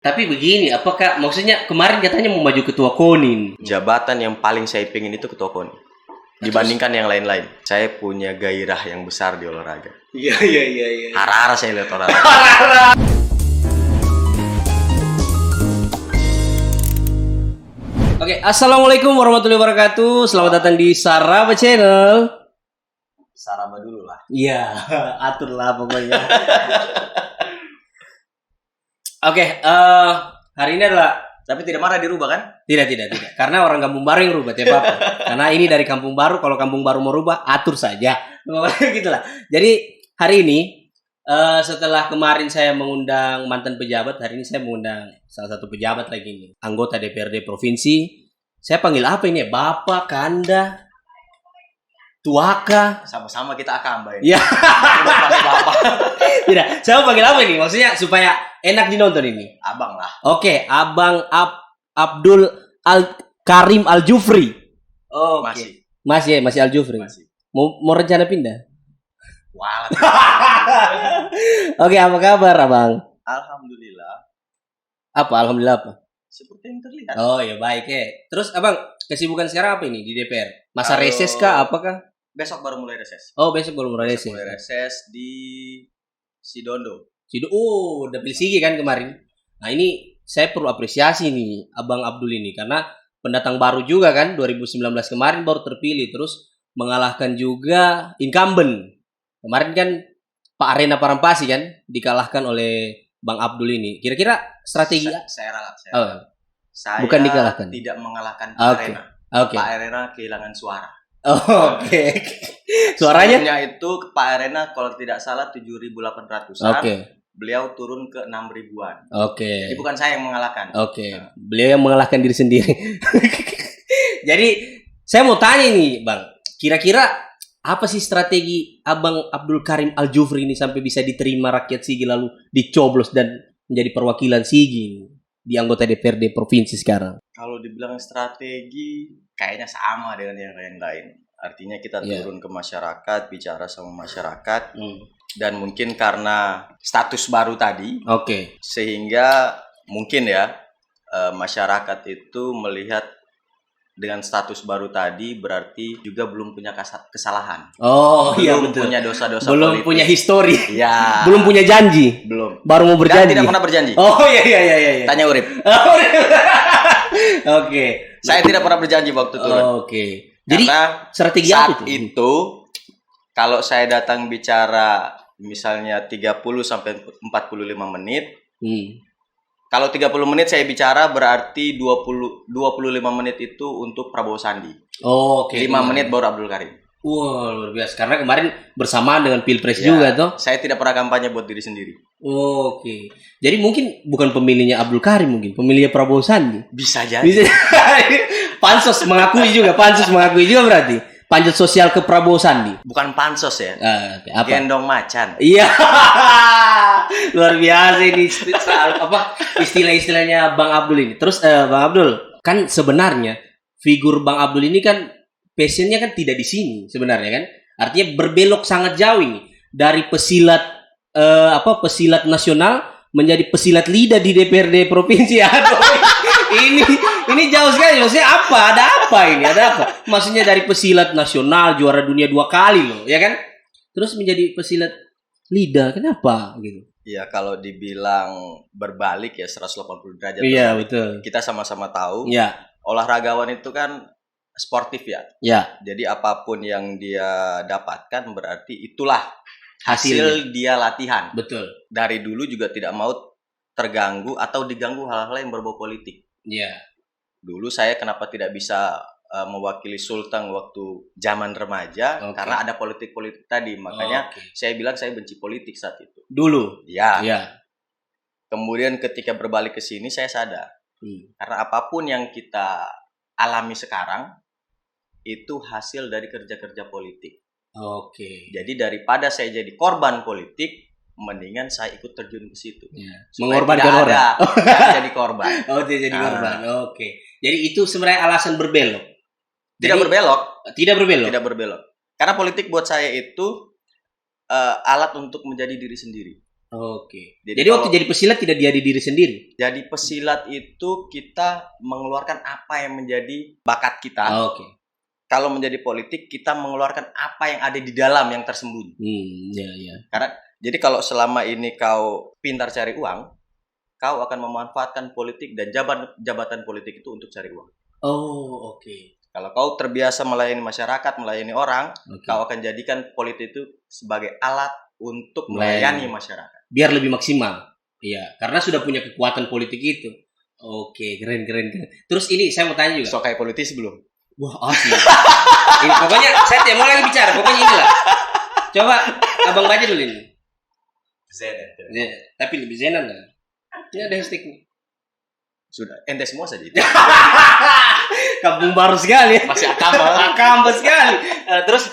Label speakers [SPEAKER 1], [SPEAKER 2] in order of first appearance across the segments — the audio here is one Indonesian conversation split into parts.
[SPEAKER 1] Tapi begini, apakah maksudnya kemarin katanya mau maju ketua KONI?
[SPEAKER 2] Jabatan yang paling saya pengen itu ketua KONI. Dibandingkan yang lain-lain. Saya punya gairah yang besar di olahraga.
[SPEAKER 1] Iya.
[SPEAKER 2] Harara saya lihat olahraga.
[SPEAKER 1] Oke, assalamualaikum warahmatullahi wabarakatuh. Selamat datang di Saraba Channel.
[SPEAKER 2] Saraba dulu lah.
[SPEAKER 1] Iya, atur lah pokoknya. Oke, hari ini adalah.
[SPEAKER 2] Tapi tidak marah dirubah kan?
[SPEAKER 1] Tidak. Karena orang Kampung Baru yang rubah, tidak apa-apa. Karena ini dari Kampung Baru, kalau Kampung Baru mau rubah, atur saja. Gitulah. Jadi hari ini setelah kemarin saya mengundang mantan pejabat, hari ini saya mengundang salah satu pejabat lagi nih, anggota DPRD provinsi. Saya panggil apa ini? Bapak, Kanda, Tuaka.
[SPEAKER 2] Sama-sama kita akamba ini.
[SPEAKER 1] Ya. Tidak, saya panggil apa ini? Maksudnya supaya enak ditonton ini.
[SPEAKER 2] Abang lah.
[SPEAKER 1] Oke, Abang Abdul Karim Al-Jufri. Oh, masih Al-Jufri. Mau rencana pindah?
[SPEAKER 2] Walah.
[SPEAKER 1] Oke, apa kabar, Abang?
[SPEAKER 2] Alhamdulillah.
[SPEAKER 1] Alhamdulillah apa?
[SPEAKER 2] Seperti yang terlihat.
[SPEAKER 1] Oh, ya baik ya. Terus, Abang, kesibukan sekarang apa ini di DPR? Masa reses kah? Apakah?
[SPEAKER 2] Besok baru mulai reses.
[SPEAKER 1] Oh, besok baru mulai reses.
[SPEAKER 2] Mulai reses di Sidondo.
[SPEAKER 1] Udah pilih Sigi kan kemarin. Nah, ini saya perlu apresiasi nih Abang Abdul ini karena pendatang baru juga kan, 2019 kemarin baru terpilih, terus mengalahkan juga incumbent. Kemarin kan Pak Arena Parampasi kan dikalahkan oleh Bang Abdul ini. Kira-kira strategi
[SPEAKER 2] saya ralat. Saya
[SPEAKER 1] bukan dikalahkan.
[SPEAKER 2] Tidak mengalahkan Pak Arena.
[SPEAKER 1] Okay.
[SPEAKER 2] Pak Arena kehilangan suara.
[SPEAKER 1] Oke. Suaranya
[SPEAKER 2] itu Pak Arena kalau tidak salah 7.800-an.
[SPEAKER 1] Oke.
[SPEAKER 2] Beliau turun ke 6.000-an.
[SPEAKER 1] Oke.
[SPEAKER 2] Jadi bukan saya yang mengalahkan.
[SPEAKER 1] Oke. Beliau yang mengalahkan diri sendiri. Jadi saya mau tanya nih, Bang. Kira-kira apa sih strategi Abang Abdul Karim Al-Jufri ini sampai bisa diterima rakyat Sigi lalu dicoblos dan menjadi perwakilan Sigi di anggota DPRD provinsi sekarang?
[SPEAKER 2] Kalau dibilang strategi kayaknya sama dengan yang lain-lain. Artinya kita turun ke masyarakat, bicara sama masyarakat. Dan mungkin karena status baru tadi, sehingga mungkin masyarakat itu melihat dengan status baru tadi berarti juga belum punya kesalahan.
[SPEAKER 1] Oh iya,
[SPEAKER 2] belum
[SPEAKER 1] betul.
[SPEAKER 2] Punya dosa-dosa
[SPEAKER 1] belum
[SPEAKER 2] politik.
[SPEAKER 1] Punya histori.
[SPEAKER 2] Ya.
[SPEAKER 1] Belum punya janji.
[SPEAKER 2] Belum.
[SPEAKER 1] Baru mau berjanji.
[SPEAKER 2] Dan tidak pernah berjanji.
[SPEAKER 1] Oh iya.
[SPEAKER 2] Tanya Urip.
[SPEAKER 1] Oke.
[SPEAKER 2] Saya tidak pernah berjanji waktu turun.
[SPEAKER 1] Oke. Jadi
[SPEAKER 2] karena
[SPEAKER 1] strategi
[SPEAKER 2] saat
[SPEAKER 1] apa
[SPEAKER 2] itu kalau saya datang bicara misalnya 30 sampai 45 menit. Kalau 30 menit saya bicara berarti 25 menit itu untuk Prabowo Sandi.
[SPEAKER 1] Oke.
[SPEAKER 2] 5 menit baru Abdul Karim.
[SPEAKER 1] Wah, luar biasa. Karena kemarin bersamaan dengan Pilpres juga toh.
[SPEAKER 2] Saya tidak pernah kampanye buat diri sendiri.
[SPEAKER 1] Oke. Jadi mungkin bukan pemilihnya Abdul Karim, mungkin pemilihnya Prabowo Sandi.
[SPEAKER 2] Bisa jadi.
[SPEAKER 1] Pansos mengakui juga berarti. Panjat sosial ke Prabowo Sandi.
[SPEAKER 2] Bukan pansos ya.
[SPEAKER 1] Apa?
[SPEAKER 2] Gendong macan.
[SPEAKER 1] Iya. Luar biasa ini istilah-istilahnya Bang Abdul ini. Terus Bang Abdul, kan sebenarnya figur Bang Abdul ini kan passionnya kan tidak di sini sebenarnya kan. Artinya berbelok sangat jauh ini dari pesilat pesilat nasional menjadi pesilat lidah di DPRD provinsi. Ini jauh sekali. Maksudnya apa? Ada apa? Maksudnya dari pesilat nasional juara dunia 2 kali loh, ya kan? Terus menjadi pesilat lidah, kenapa gitu?
[SPEAKER 2] Iya, kalau dibilang berbalik ya 180 derajat.
[SPEAKER 1] Iya, betul.
[SPEAKER 2] Kita sama-sama tahu.
[SPEAKER 1] Iya.
[SPEAKER 2] Olahragawan itu kan sportif ya.
[SPEAKER 1] Iya.
[SPEAKER 2] Jadi apapun yang dia dapatkan berarti itulah hasil dia latihan.
[SPEAKER 1] Betul.
[SPEAKER 2] Dari dulu juga tidak mau terganggu atau diganggu hal-hal yang berbau politik.
[SPEAKER 1] Iya.
[SPEAKER 2] Dulu saya kenapa tidak bisa mewakili Sultan waktu zaman remaja karena ada politik-politik tadi. Makanya saya bilang saya benci politik saat itu.
[SPEAKER 1] Dulu?
[SPEAKER 2] Ya.
[SPEAKER 1] Iya.
[SPEAKER 2] Kemudian ketika berbalik ke sini saya sadar. Karena apapun yang kita alami sekarang itu hasil dari kerja-kerja politik. Jadi daripada saya jadi korban politik, mendingan saya ikut terjun ke situ.
[SPEAKER 1] Mengorbankan orang.
[SPEAKER 2] Jadi korban.
[SPEAKER 1] Tidak jadi korban. Jadi itu sebenarnya alasan berbelok.
[SPEAKER 2] Tidak berbelok.
[SPEAKER 1] Tidak
[SPEAKER 2] berbelok. Karena politik buat saya itu alat untuk menjadi diri sendiri.
[SPEAKER 1] Oke. Jadi waktu jadi pesilat tidak dia di diri sendiri.
[SPEAKER 2] Jadi pesilat itu kita mengeluarkan apa yang menjadi bakat kita.
[SPEAKER 1] Oke.
[SPEAKER 2] Kalau menjadi politik kita mengeluarkan apa yang ada di dalam yang tersembunyi.
[SPEAKER 1] Ya.
[SPEAKER 2] Karena jadi kalau selama ini kau pintar cari uang, kau akan memanfaatkan politik dan jabatan politik itu untuk cari uang.
[SPEAKER 1] Oh, oke.
[SPEAKER 2] Kalau kau terbiasa melayani masyarakat, melayani orang, kau akan jadikan politik itu sebagai alat untuk melayani masyarakat.
[SPEAKER 1] Biar lebih maksimal. Iya, karena sudah punya kekuatan politik itu. Oke, keren. Terus ini saya mau tanya juga.
[SPEAKER 2] So kayak politisi belum?
[SPEAKER 1] Wah, asli. Ini, pokoknya saya tidak mau lagi bicara. Pokoknya inilah. Coba abang baca dulu ini.
[SPEAKER 2] Zenan.
[SPEAKER 1] Ya, tapi lebih zenan lah. Ini ada hashtagnya.
[SPEAKER 2] Sudah, ente semua saja itu.
[SPEAKER 1] Kampung baru sekali.
[SPEAKER 2] Masih akamba
[SPEAKER 1] sekali. Terus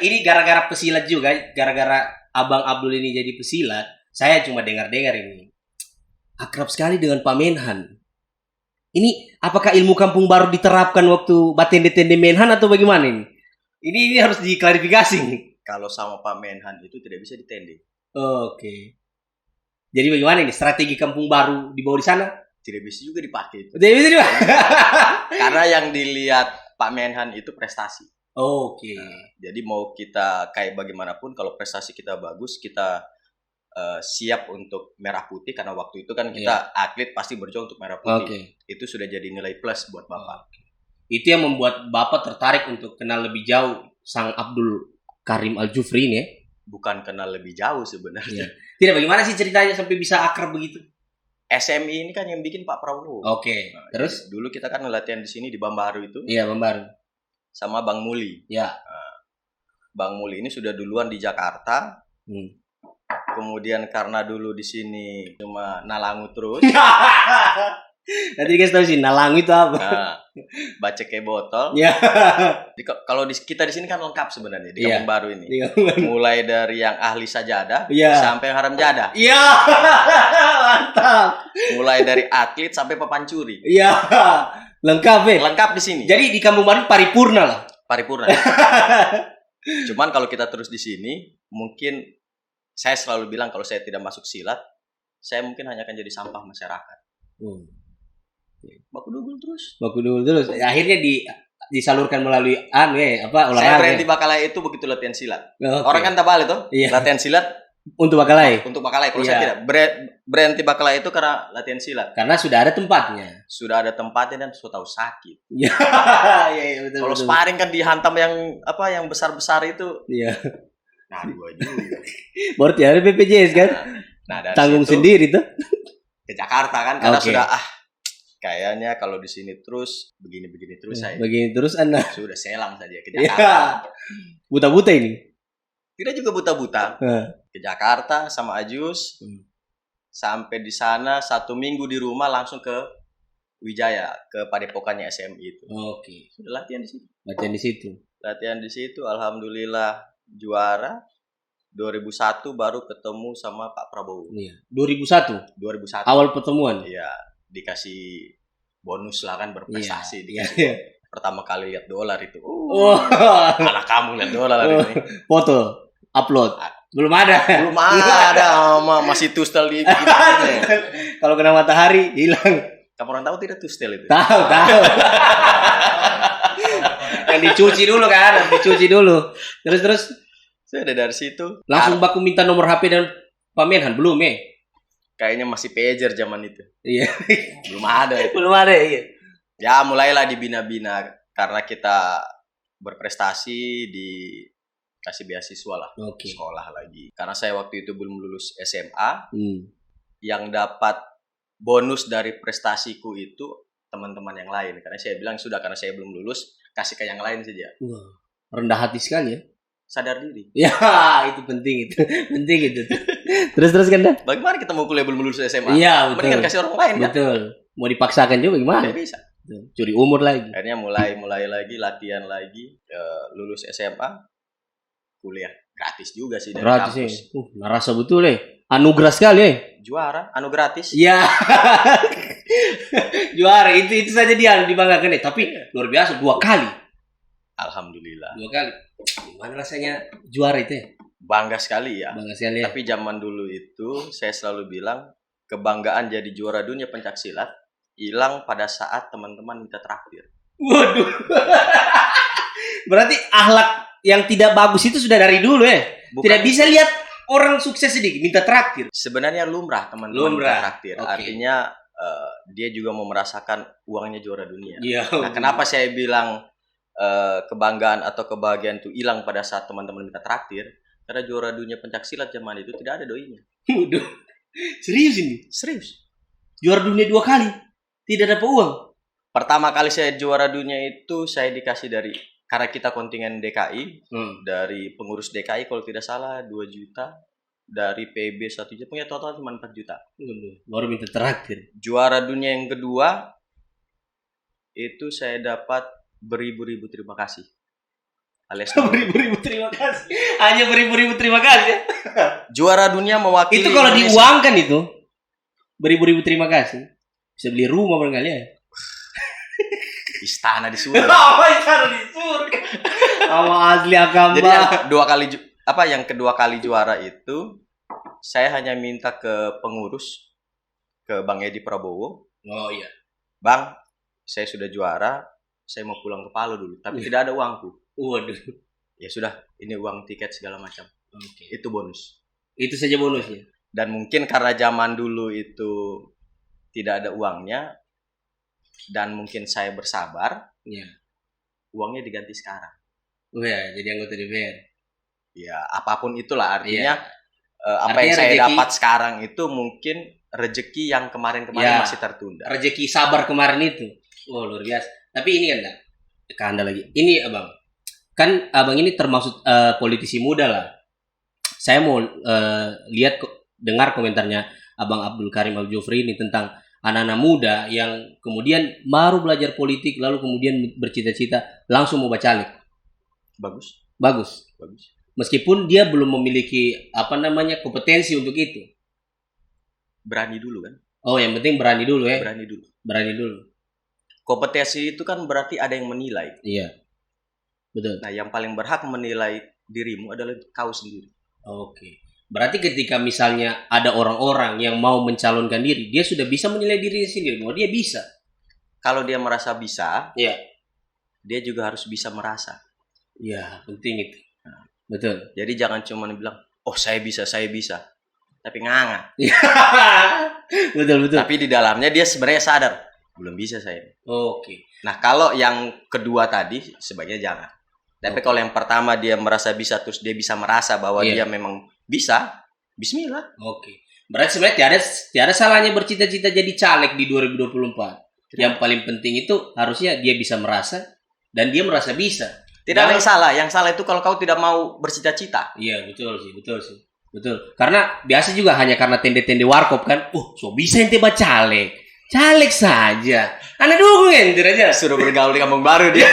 [SPEAKER 1] ini gara-gara pesilat juga, gara-gara Abang Abdul ini jadi pesilat, saya cuma dengar-dengar ini. Akrab sekali dengan Pak Menhan. Ini apakah ilmu kampung baru diterapkan waktu batende-tende Menhan atau bagaimana ini? Ini harus diklarifikasi nih.
[SPEAKER 2] Kalau sama Pak Menhan itu tidak bisa ditende.
[SPEAKER 1] Oke. Jadi bagaimana ini strategi kampung baru dibawa di sana?
[SPEAKER 2] Tidak bisa juga dipakai itu.
[SPEAKER 1] Tidak bisa juga.
[SPEAKER 2] Karena yang dilihat Pak Menhan itu prestasi.
[SPEAKER 1] Oke.
[SPEAKER 2] Jadi mau kita kayak bagaimanapun, kalau prestasi kita bagus, kita siap untuk merah putih, karena waktu itu kan kita atlet pasti berjuang untuk merah putih. Itu sudah jadi nilai plus buat Bapak.
[SPEAKER 1] Itu yang membuat Bapak tertarik untuk kenal lebih jauh Sang Abdul Karim Al-Jufri ini ya?
[SPEAKER 2] Bukan kenal lebih jauh sebenarnya.
[SPEAKER 1] Tidak, bagaimana sih ceritanya sampai bisa akrab begitu?
[SPEAKER 2] SMI ini kan yang bikin Pak Prabowo.
[SPEAKER 1] Oke. Terus?
[SPEAKER 2] Dulu kita kan latihan di sini di Bambaru itu.
[SPEAKER 1] Iya, Bambaru.
[SPEAKER 2] Sama Bang Muli.
[SPEAKER 1] Ya.
[SPEAKER 2] Bang Muli ini sudah duluan di Jakarta. Kemudian karena dulu di sini cuma nalangu terus.
[SPEAKER 1] Nanti guys tahu sih nalangu itu apa?
[SPEAKER 2] Baca kayak botol.
[SPEAKER 1] Ya.
[SPEAKER 2] Kalau kita di sini kan lengkap sebenarnya di Kampung Baru ini. Mulai dari yang ahli sajadah sampai yang haram jadah.
[SPEAKER 1] Iya. Mantap.
[SPEAKER 2] Mulai dari atlet sampai pepancuri.
[SPEAKER 1] Iya. Lengkap ya.
[SPEAKER 2] Lengkap di sini.
[SPEAKER 1] Jadi di Kampung Baru paripurna lah.
[SPEAKER 2] Paripurna. Cuman kalau kita terus di sini, mungkin saya selalu bilang kalau saya tidak masuk silat, saya mungkin hanya akan jadi sampah masyarakat. Baku dugul terus.
[SPEAKER 1] Akhirnya disalurkan melalui olahraga.
[SPEAKER 2] Saya berhenti Bakalai itu begitu latihan silat. Orang kan tabal itu, latihan silat
[SPEAKER 1] untuk Bakalai.
[SPEAKER 2] Kalau saya tidak berhenti Bakalai itu karena latihan silat.
[SPEAKER 1] Karena sudah ada tempatnya. Dan
[SPEAKER 2] sudah tahu sakit.
[SPEAKER 1] Iya, betul.
[SPEAKER 2] Kalau sparring kan dihantam yang besar-besar itu.
[SPEAKER 1] Iya.
[SPEAKER 2] Nah, dua juga.
[SPEAKER 1] Berarti ada BPJS kan? Tanggung sendiri tuh.
[SPEAKER 2] Ke Jakarta kan, karena sudah kayaknya kalau di sini terus begini terus saya.
[SPEAKER 1] Begini terus anak.
[SPEAKER 2] Sudah selang saja ke Jakarta.
[SPEAKER 1] Buta-buta ini.
[SPEAKER 2] Tidak juga buta-buta. Ke Jakarta sama Ajus. Sampai di sana 1 minggu di rumah langsung ke Wijaya, ke padepokannya SMI itu.
[SPEAKER 1] Oke.
[SPEAKER 2] Sudah latihan di situ.
[SPEAKER 1] Latihan di situ,
[SPEAKER 2] alhamdulillah juara. 2001 baru ketemu sama Pak Prabowo.
[SPEAKER 1] Iya. 2001. Awal pertemuan.
[SPEAKER 2] Iya, dikasih bonus lah kan berprestasi.
[SPEAKER 1] Iya.
[SPEAKER 2] Pertama kali lihat dolar itu. Anak kamu lihat dolar ini.
[SPEAKER 1] Foto, upload. Belum ada,
[SPEAKER 2] masih tustel di
[SPEAKER 1] Kalau kena matahari hilang.
[SPEAKER 2] Kamu orang tahu tidak tustel itu?
[SPEAKER 1] Tahu. Yang dicuci dulu. Terus
[SPEAKER 2] saya dari situ
[SPEAKER 1] langsung baku minta nomor HP dan Pak Menhan belum
[SPEAKER 2] kayaknya masih pager zaman itu.
[SPEAKER 1] Iya.
[SPEAKER 2] Belum ada
[SPEAKER 1] iya.
[SPEAKER 2] Ya mulailah dibina-bina karena kita berprestasi, dikasih beasiswa lah. Sekolah lagi. Karena saya waktu itu belum lulus SMA. Yang dapat bonus dari prestasiku itu teman-teman yang lain. Karena saya bilang karena saya belum lulus, kasih ke yang lain saja.
[SPEAKER 1] Rendah hati sekali ya.
[SPEAKER 2] Sadar diri.
[SPEAKER 1] Ya, itu penting itu. Terus kan dah.
[SPEAKER 2] Bagaimana kita mau kuliah belum lulus SMA?
[SPEAKER 1] Iya, betul.
[SPEAKER 2] Mendingan kasih orang lain kan?
[SPEAKER 1] Betul. Mau dipaksakan juga gimana?
[SPEAKER 2] Tidak bisa.
[SPEAKER 1] Curi umur lagi.
[SPEAKER 2] Akhirnya mulai lagi latihan lagi, lulus SMA, kuliah gratis juga sih dari
[SPEAKER 1] gratis
[SPEAKER 2] kampus.
[SPEAKER 1] Ngerasa betul anugerah sekali
[SPEAKER 2] Juara, gratis.
[SPEAKER 1] Iya. Juara itu saja dia dibanggakan tapi luar biasa 2 kali.
[SPEAKER 2] Alhamdulillah.
[SPEAKER 1] 2 kali. Gimana rasanya juara itu
[SPEAKER 2] Bangga sekali ya.
[SPEAKER 1] Bangga sekali ya.
[SPEAKER 2] Tapi zaman dulu itu saya selalu bilang kebanggaan jadi juara dunia pencaksilat hilang pada saat teman-teman minta traktir.
[SPEAKER 1] Waduh. Berarti akhlak yang tidak bagus itu sudah dari dulu ya. Tidak bisa lihat orang sukses sedikit minta traktir.
[SPEAKER 2] Sebenarnya lumrah teman-teman minta traktir. Okay. Artinya dia juga mau merasakan uangnya juara dunia.
[SPEAKER 1] Iya.
[SPEAKER 2] Nah, kenapa saya bilang kebanggaan atau kebahagiaan itu hilang pada saat teman-teman minta traktir? Karena juara dunia pencaksilat zaman itu tidak ada doinya.
[SPEAKER 1] Waduh. Serius ini?
[SPEAKER 2] Serius.
[SPEAKER 1] Juara dunia 2 kali. Tidak dapat uang.
[SPEAKER 2] Pertama kali saya juara dunia itu saya dikasih dari, karena kita kontingen DKI, dari pengurus DKI kalau tidak salah 2 juta, dari PB 1 juta, punya total cuma 4 juta.
[SPEAKER 1] Baru minta traktir.
[SPEAKER 2] Juara dunia yang kedua itu saya dapat beribu-ribu terima kasih. Alias
[SPEAKER 1] beribu-ribu terima kasih. Hanya beribu-ribu terima kasih.
[SPEAKER 2] Juara dunia mewakili
[SPEAKER 1] itu kalau Indonesia. Diuangkan itu beribu-ribu terima kasih. Bisa beli rumah barangkali ya.
[SPEAKER 2] Istana di surga.
[SPEAKER 1] Istana di surga. Sama asli Akamba.
[SPEAKER 2] Jadi yang kedua kali juara itu saya hanya minta ke pengurus, ke Bang Edi Prabowo.
[SPEAKER 1] Oh iya.
[SPEAKER 2] Bang, saya sudah juara, saya mau pulang ke Palu dulu, tapi tidak ada uangku.
[SPEAKER 1] Waduh.
[SPEAKER 2] Ya sudah, ini uang tiket segala macam.
[SPEAKER 1] Okay.
[SPEAKER 2] Itu bonus.
[SPEAKER 1] Itu saja bonusnya.
[SPEAKER 2] Dan mungkin karena zaman dulu itu tidak ada uangnya dan mungkin saya bersabar, uangnya diganti sekarang.
[SPEAKER 1] Oh ya, jadi anggota DPR.
[SPEAKER 2] Ya, apapun itulah artinya apa yang saya dapat sekarang itu mungkin rezeki yang kemarin-kemarin masih tertunda.
[SPEAKER 1] Rezeki sabar kemarin itu. Oh, luar biasa. Tapi ini kan ke Anda lagi. Ini Abang. Kan Abang ini termasuk politisi muda lah. Saya mau dengar komentarnya Abang Abdul Karim Al-Jufri ini tentang anak-anak muda yang kemudian baru belajar politik lalu kemudian bercita-cita langsung mau bacalek. Bagus. Meskipun dia belum memiliki kompetensi untuk itu.
[SPEAKER 2] Berani dulu kan?
[SPEAKER 1] Oh, yang penting berani dulu ya.
[SPEAKER 2] Berani dulu. Kompetensi itu kan berarti ada yang menilai.
[SPEAKER 1] Iya. Betul.
[SPEAKER 2] Nah, yang paling berhak menilai dirimu adalah kau sendiri.
[SPEAKER 1] Oke. Berarti ketika misalnya ada orang-orang yang mau mencalonkan diri, dia sudah bisa menilai dirinya sendiri bahwa dia bisa.
[SPEAKER 2] Kalau dia merasa bisa, dia juga harus bisa merasa.
[SPEAKER 1] Iya, penting itu. Betul.
[SPEAKER 2] Jadi jangan cuma bilang, oh saya bisa. Tapi nganga.
[SPEAKER 1] Betul.
[SPEAKER 2] Tapi di dalamnya dia sebenarnya sadar, belum bisa saya.
[SPEAKER 1] Oke.
[SPEAKER 2] Nah, kalau yang kedua tadi, sebaiknya jangan. Tapi kalau yang pertama dia merasa bisa, terus dia bisa merasa bahwa dia memang bisa, bismillah.
[SPEAKER 1] Oke. Berarti sebenarnya tiada salahnya bercita-cita jadi caleg di 2024. Yang paling penting itu harusnya dia bisa merasa dan dia merasa bisa.
[SPEAKER 2] Tidak ada yang salah. Yang salah itu kalau kau tidak mau bercita-cita.
[SPEAKER 1] Iya, betul sih. Betul. Karena biasa juga hanya karena tende-tende warkop kan. So bisa ente caleg. Caleg saja. Anak dukung ente aja.
[SPEAKER 2] Suruh bergaul di Kampung Baru dia.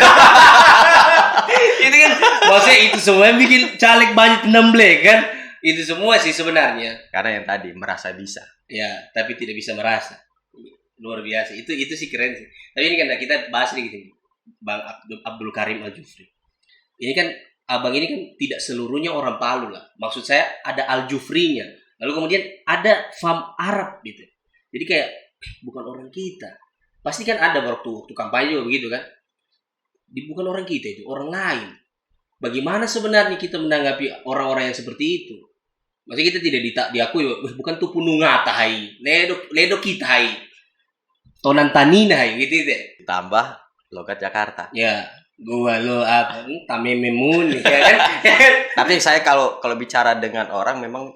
[SPEAKER 1] Itu kan maksudnya itu semua yang bikin caleg banyak penemblek kan. Itu semua sih sebenarnya.
[SPEAKER 2] Karena yang tadi merasa bisa.
[SPEAKER 1] Ya, tapi tidak bisa merasa. Luar biasa. Itu sih keren sih. Tapi ini kan kita bahas nih gitu. Bang Abdul Karim Al-Jufri. Ini kan Abang ini kan tidak seluruhnya orang Palu lah. Maksud saya ada Al-Jufrinya. Lalu kemudian ada fam Arab gitu. Jadi kayak bukan orang kita. Pasti kan ada waktu kampanye juga begitu kan. Bukan orang kita itu, orang lain. Bagaimana sebenarnya kita menanggapi orang-orang yang seperti itu? Maksudnya kita tidak diakui, bukan tuh pununga tahai, ledo kita hai. Tonan tanina hai gitu deh.
[SPEAKER 2] Ditambah logat Jakarta.
[SPEAKER 1] Ya. Gua lo apa tamememun ya kan.
[SPEAKER 2] Tapi saya kalau bicara dengan orang memang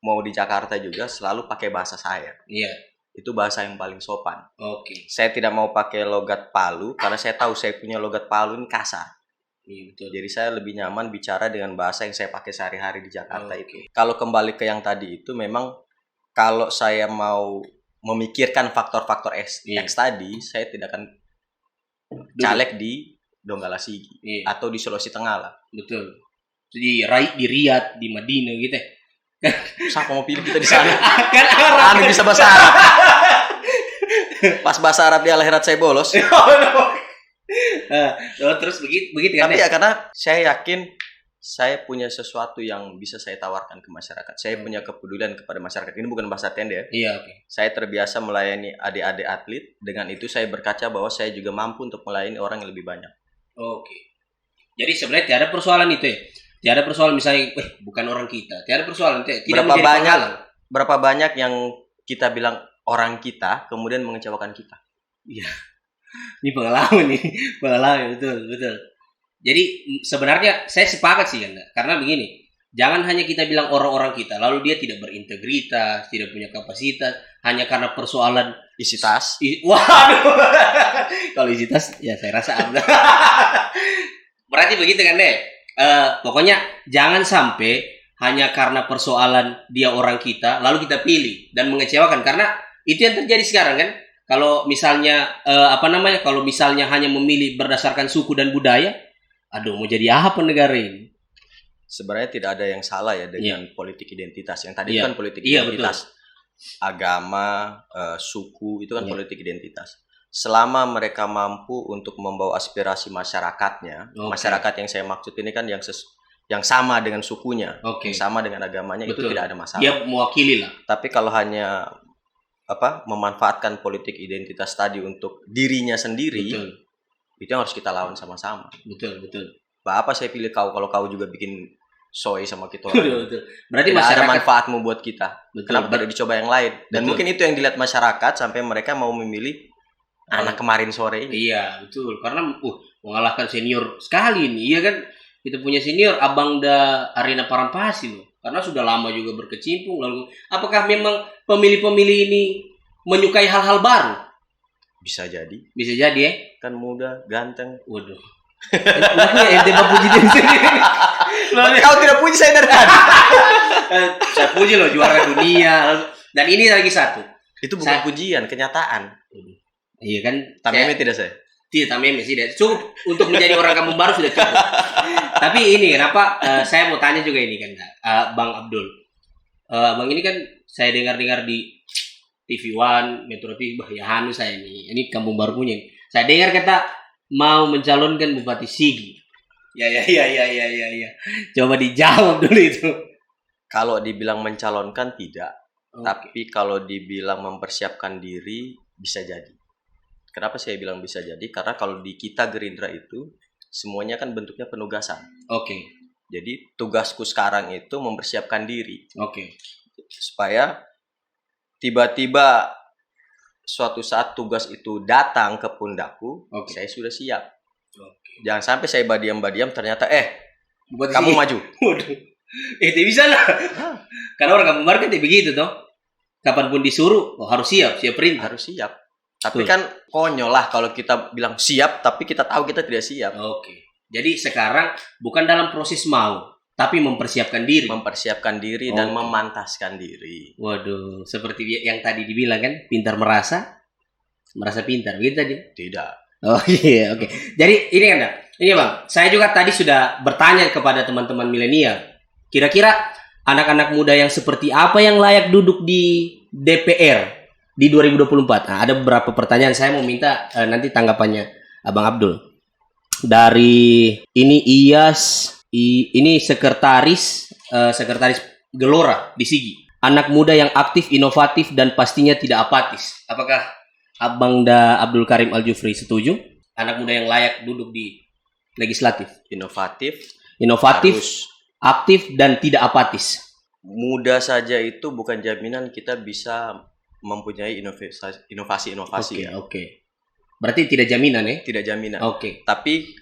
[SPEAKER 2] mau di Jakarta juga selalu pakai bahasa saya.
[SPEAKER 1] Iya.
[SPEAKER 2] Itu bahasa yang paling sopan.
[SPEAKER 1] Oke.
[SPEAKER 2] Saya tidak mau pakai logat Palu karena saya tahu saya punya logat Palu ini kasar.
[SPEAKER 1] Iya, betul.
[SPEAKER 2] Jadi saya lebih nyaman bicara dengan bahasa yang saya pakai sehari-hari di Jakarta itu. Kalau kembali ke yang tadi itu memang kalau saya mau memikirkan faktor-faktor X tadi, saya tidak akan caleg di Donggala Sigi atau di Sulawesi Tengah lah.
[SPEAKER 1] Betul. Di Riyadh, di Madinah gitu.
[SPEAKER 2] Siapa mau pilih kita di sana?
[SPEAKER 1] Kan Arab.
[SPEAKER 2] Bisa bahasa Arab. Pas bahasa Arab di akhirat saya bolos.
[SPEAKER 1] Terus begitu kan.
[SPEAKER 2] Tapi ya karena saya yakin saya punya sesuatu yang bisa saya tawarkan ke masyarakat. Saya punya kepedulian kepada masyarakat. Ini bukan bahasa tenda ya.
[SPEAKER 1] Iya, oke.
[SPEAKER 2] Saya terbiasa melayani adik-adik atlet. Dengan itu saya berkaca bahwa saya juga mampu untuk melayani orang yang lebih banyak.
[SPEAKER 1] Oke. Jadi sebenarnya tiada persoalan itu ya. Tiada persoalan misalnya bukan orang kita. Tiada persoalan itu ya. Tidak
[SPEAKER 2] berapa banyak yang kita bilang orang kita kemudian mengecewakan kita.
[SPEAKER 1] Iya. Ini pengalaman nih. Pengalaman betul. Jadi sebenarnya saya sepakat sih karena begini, jangan hanya kita bilang orang-orang kita, lalu dia tidak berintegritas, tidak punya kapasitas, hanya karena persoalan
[SPEAKER 2] isi tas.
[SPEAKER 1] Waduh, kalau isi tas ya saya rasa berarti begitu kan deh. Pokoknya jangan sampai hanya karena persoalan dia orang kita, lalu kita pilih dan mengecewakan karena itu yang terjadi sekarang kan. Kalau misalnya kalau misalnya hanya memilih berdasarkan suku dan budaya. Aduh, mau jadi apa negara ini?
[SPEAKER 2] Sebenarnya tidak ada yang salah ya dengan politik identitas. Yang tadi kan politik identitas. Betul. Agama, suku, itu kan politik identitas. Selama mereka mampu untuk membawa aspirasi masyarakatnya, masyarakat yang saya maksud ini kan yang sama dengan sukunya, yang sama dengan agamanya, betul. Itu tidak ada masalah.
[SPEAKER 1] Dia mewakili lah.
[SPEAKER 2] Tapi kalau hanya memanfaatkan politik identitas tadi untuk dirinya sendiri, betul. Itu yang harus kita lawan sama-sama.
[SPEAKER 1] Betul.
[SPEAKER 2] Apa saya pilih kau kalau kau juga bikin soy sama kita?
[SPEAKER 1] Betul. Berarti
[SPEAKER 2] tidak
[SPEAKER 1] masyarakat
[SPEAKER 2] ada manfaatmu buat kita.
[SPEAKER 1] Betul.
[SPEAKER 2] Kenapa tidak dicoba yang lain? Dan mungkin itu yang dilihat masyarakat sampai mereka mau memilih anak kemarin sore ini.
[SPEAKER 1] Iya, betul. Karena mengalahkan senior sekali nih. Iya kan? Kita punya senior Abangda Arena Parampasi loh. Karena sudah lama juga berkecimpung. Lalu apakah memang pemilih-pemilih ini menyukai hal-hal baru?
[SPEAKER 2] Bisa jadi
[SPEAKER 1] ya.
[SPEAKER 2] Kan muda, ganteng.
[SPEAKER 1] Waduh. Ente puji diri sendiri.
[SPEAKER 2] Kau tidak puji saya dari tadi.
[SPEAKER 1] Saya puji loh juara dunia. Dan ini lagi satu.
[SPEAKER 2] Itu bukan pujian, kenyataan.
[SPEAKER 1] Iya kan.
[SPEAKER 2] Tameme tidak saya.
[SPEAKER 1] Tidak tameme sih. Cukup untuk menjadi orang kampung baru sudah cukup. Tapi ini kenapa saya mau tanya juga ini kan, Bang Abdul. Bang ini kan saya dengar di TV One, Metro TV, bahayaan saya ini. Ini kampung baru punya. Saya dengar kata mau mencalonkan Bupati Sigi. Ya. Coba dijawab dulu itu.
[SPEAKER 2] Kalau dibilang mencalonkan tidak. Tapi kalau dibilang mempersiapkan diri bisa jadi. Kenapa saya bilang bisa jadi? Karena kalau di kita Gerindra itu semuanya kan bentuknya penugasan. Jadi tugasku sekarang itu mempersiapkan diri. Supaya tiba-tiba suatu saat tugas itu datang ke pundakku, saya sudah siap. Jangan sampai saya badiam-badiam ternyata kamu maju.
[SPEAKER 1] Itu bisa lah. Karena orang kampung baru kan begitu toh. Kapanpun disuruh, harus siap perintah.
[SPEAKER 2] Harus siap. Tapi kan konyol lah kalau kita bilang siap, tapi kita tahu kita tidak siap.
[SPEAKER 1] Jadi sekarang bukan dalam proses mau, tapi mempersiapkan diri
[SPEAKER 2] dan memantaskan diri.
[SPEAKER 1] Waduh, seperti yang tadi dibilang kan, pintar merasa pintar, begitu tadi?
[SPEAKER 2] Tidak.
[SPEAKER 1] Oke. Jadi ini kan, Bang, saya juga tadi sudah bertanya kepada teman-teman milenial. Kira-kira anak-anak muda yang seperti apa yang layak duduk di DPR di 2024? Nah, ada beberapa pertanyaan, saya mau minta nanti tanggapannya Abang Abdul. Dari ini ini sekretaris Gelora di Sigi. Anak muda yang aktif, inovatif, dan pastinya tidak apatis. Apakah Abangda Abdul Karim Al-Jufri setuju? Anak muda yang layak duduk di legislatif. Inovatif, aktif, dan tidak apatis.
[SPEAKER 2] Muda saja itu bukan jaminan kita bisa mempunyai inovasi.
[SPEAKER 1] Oke. Berarti tidak jaminan ya?
[SPEAKER 2] Tidak jaminan.
[SPEAKER 1] Oke.
[SPEAKER 2] Tapi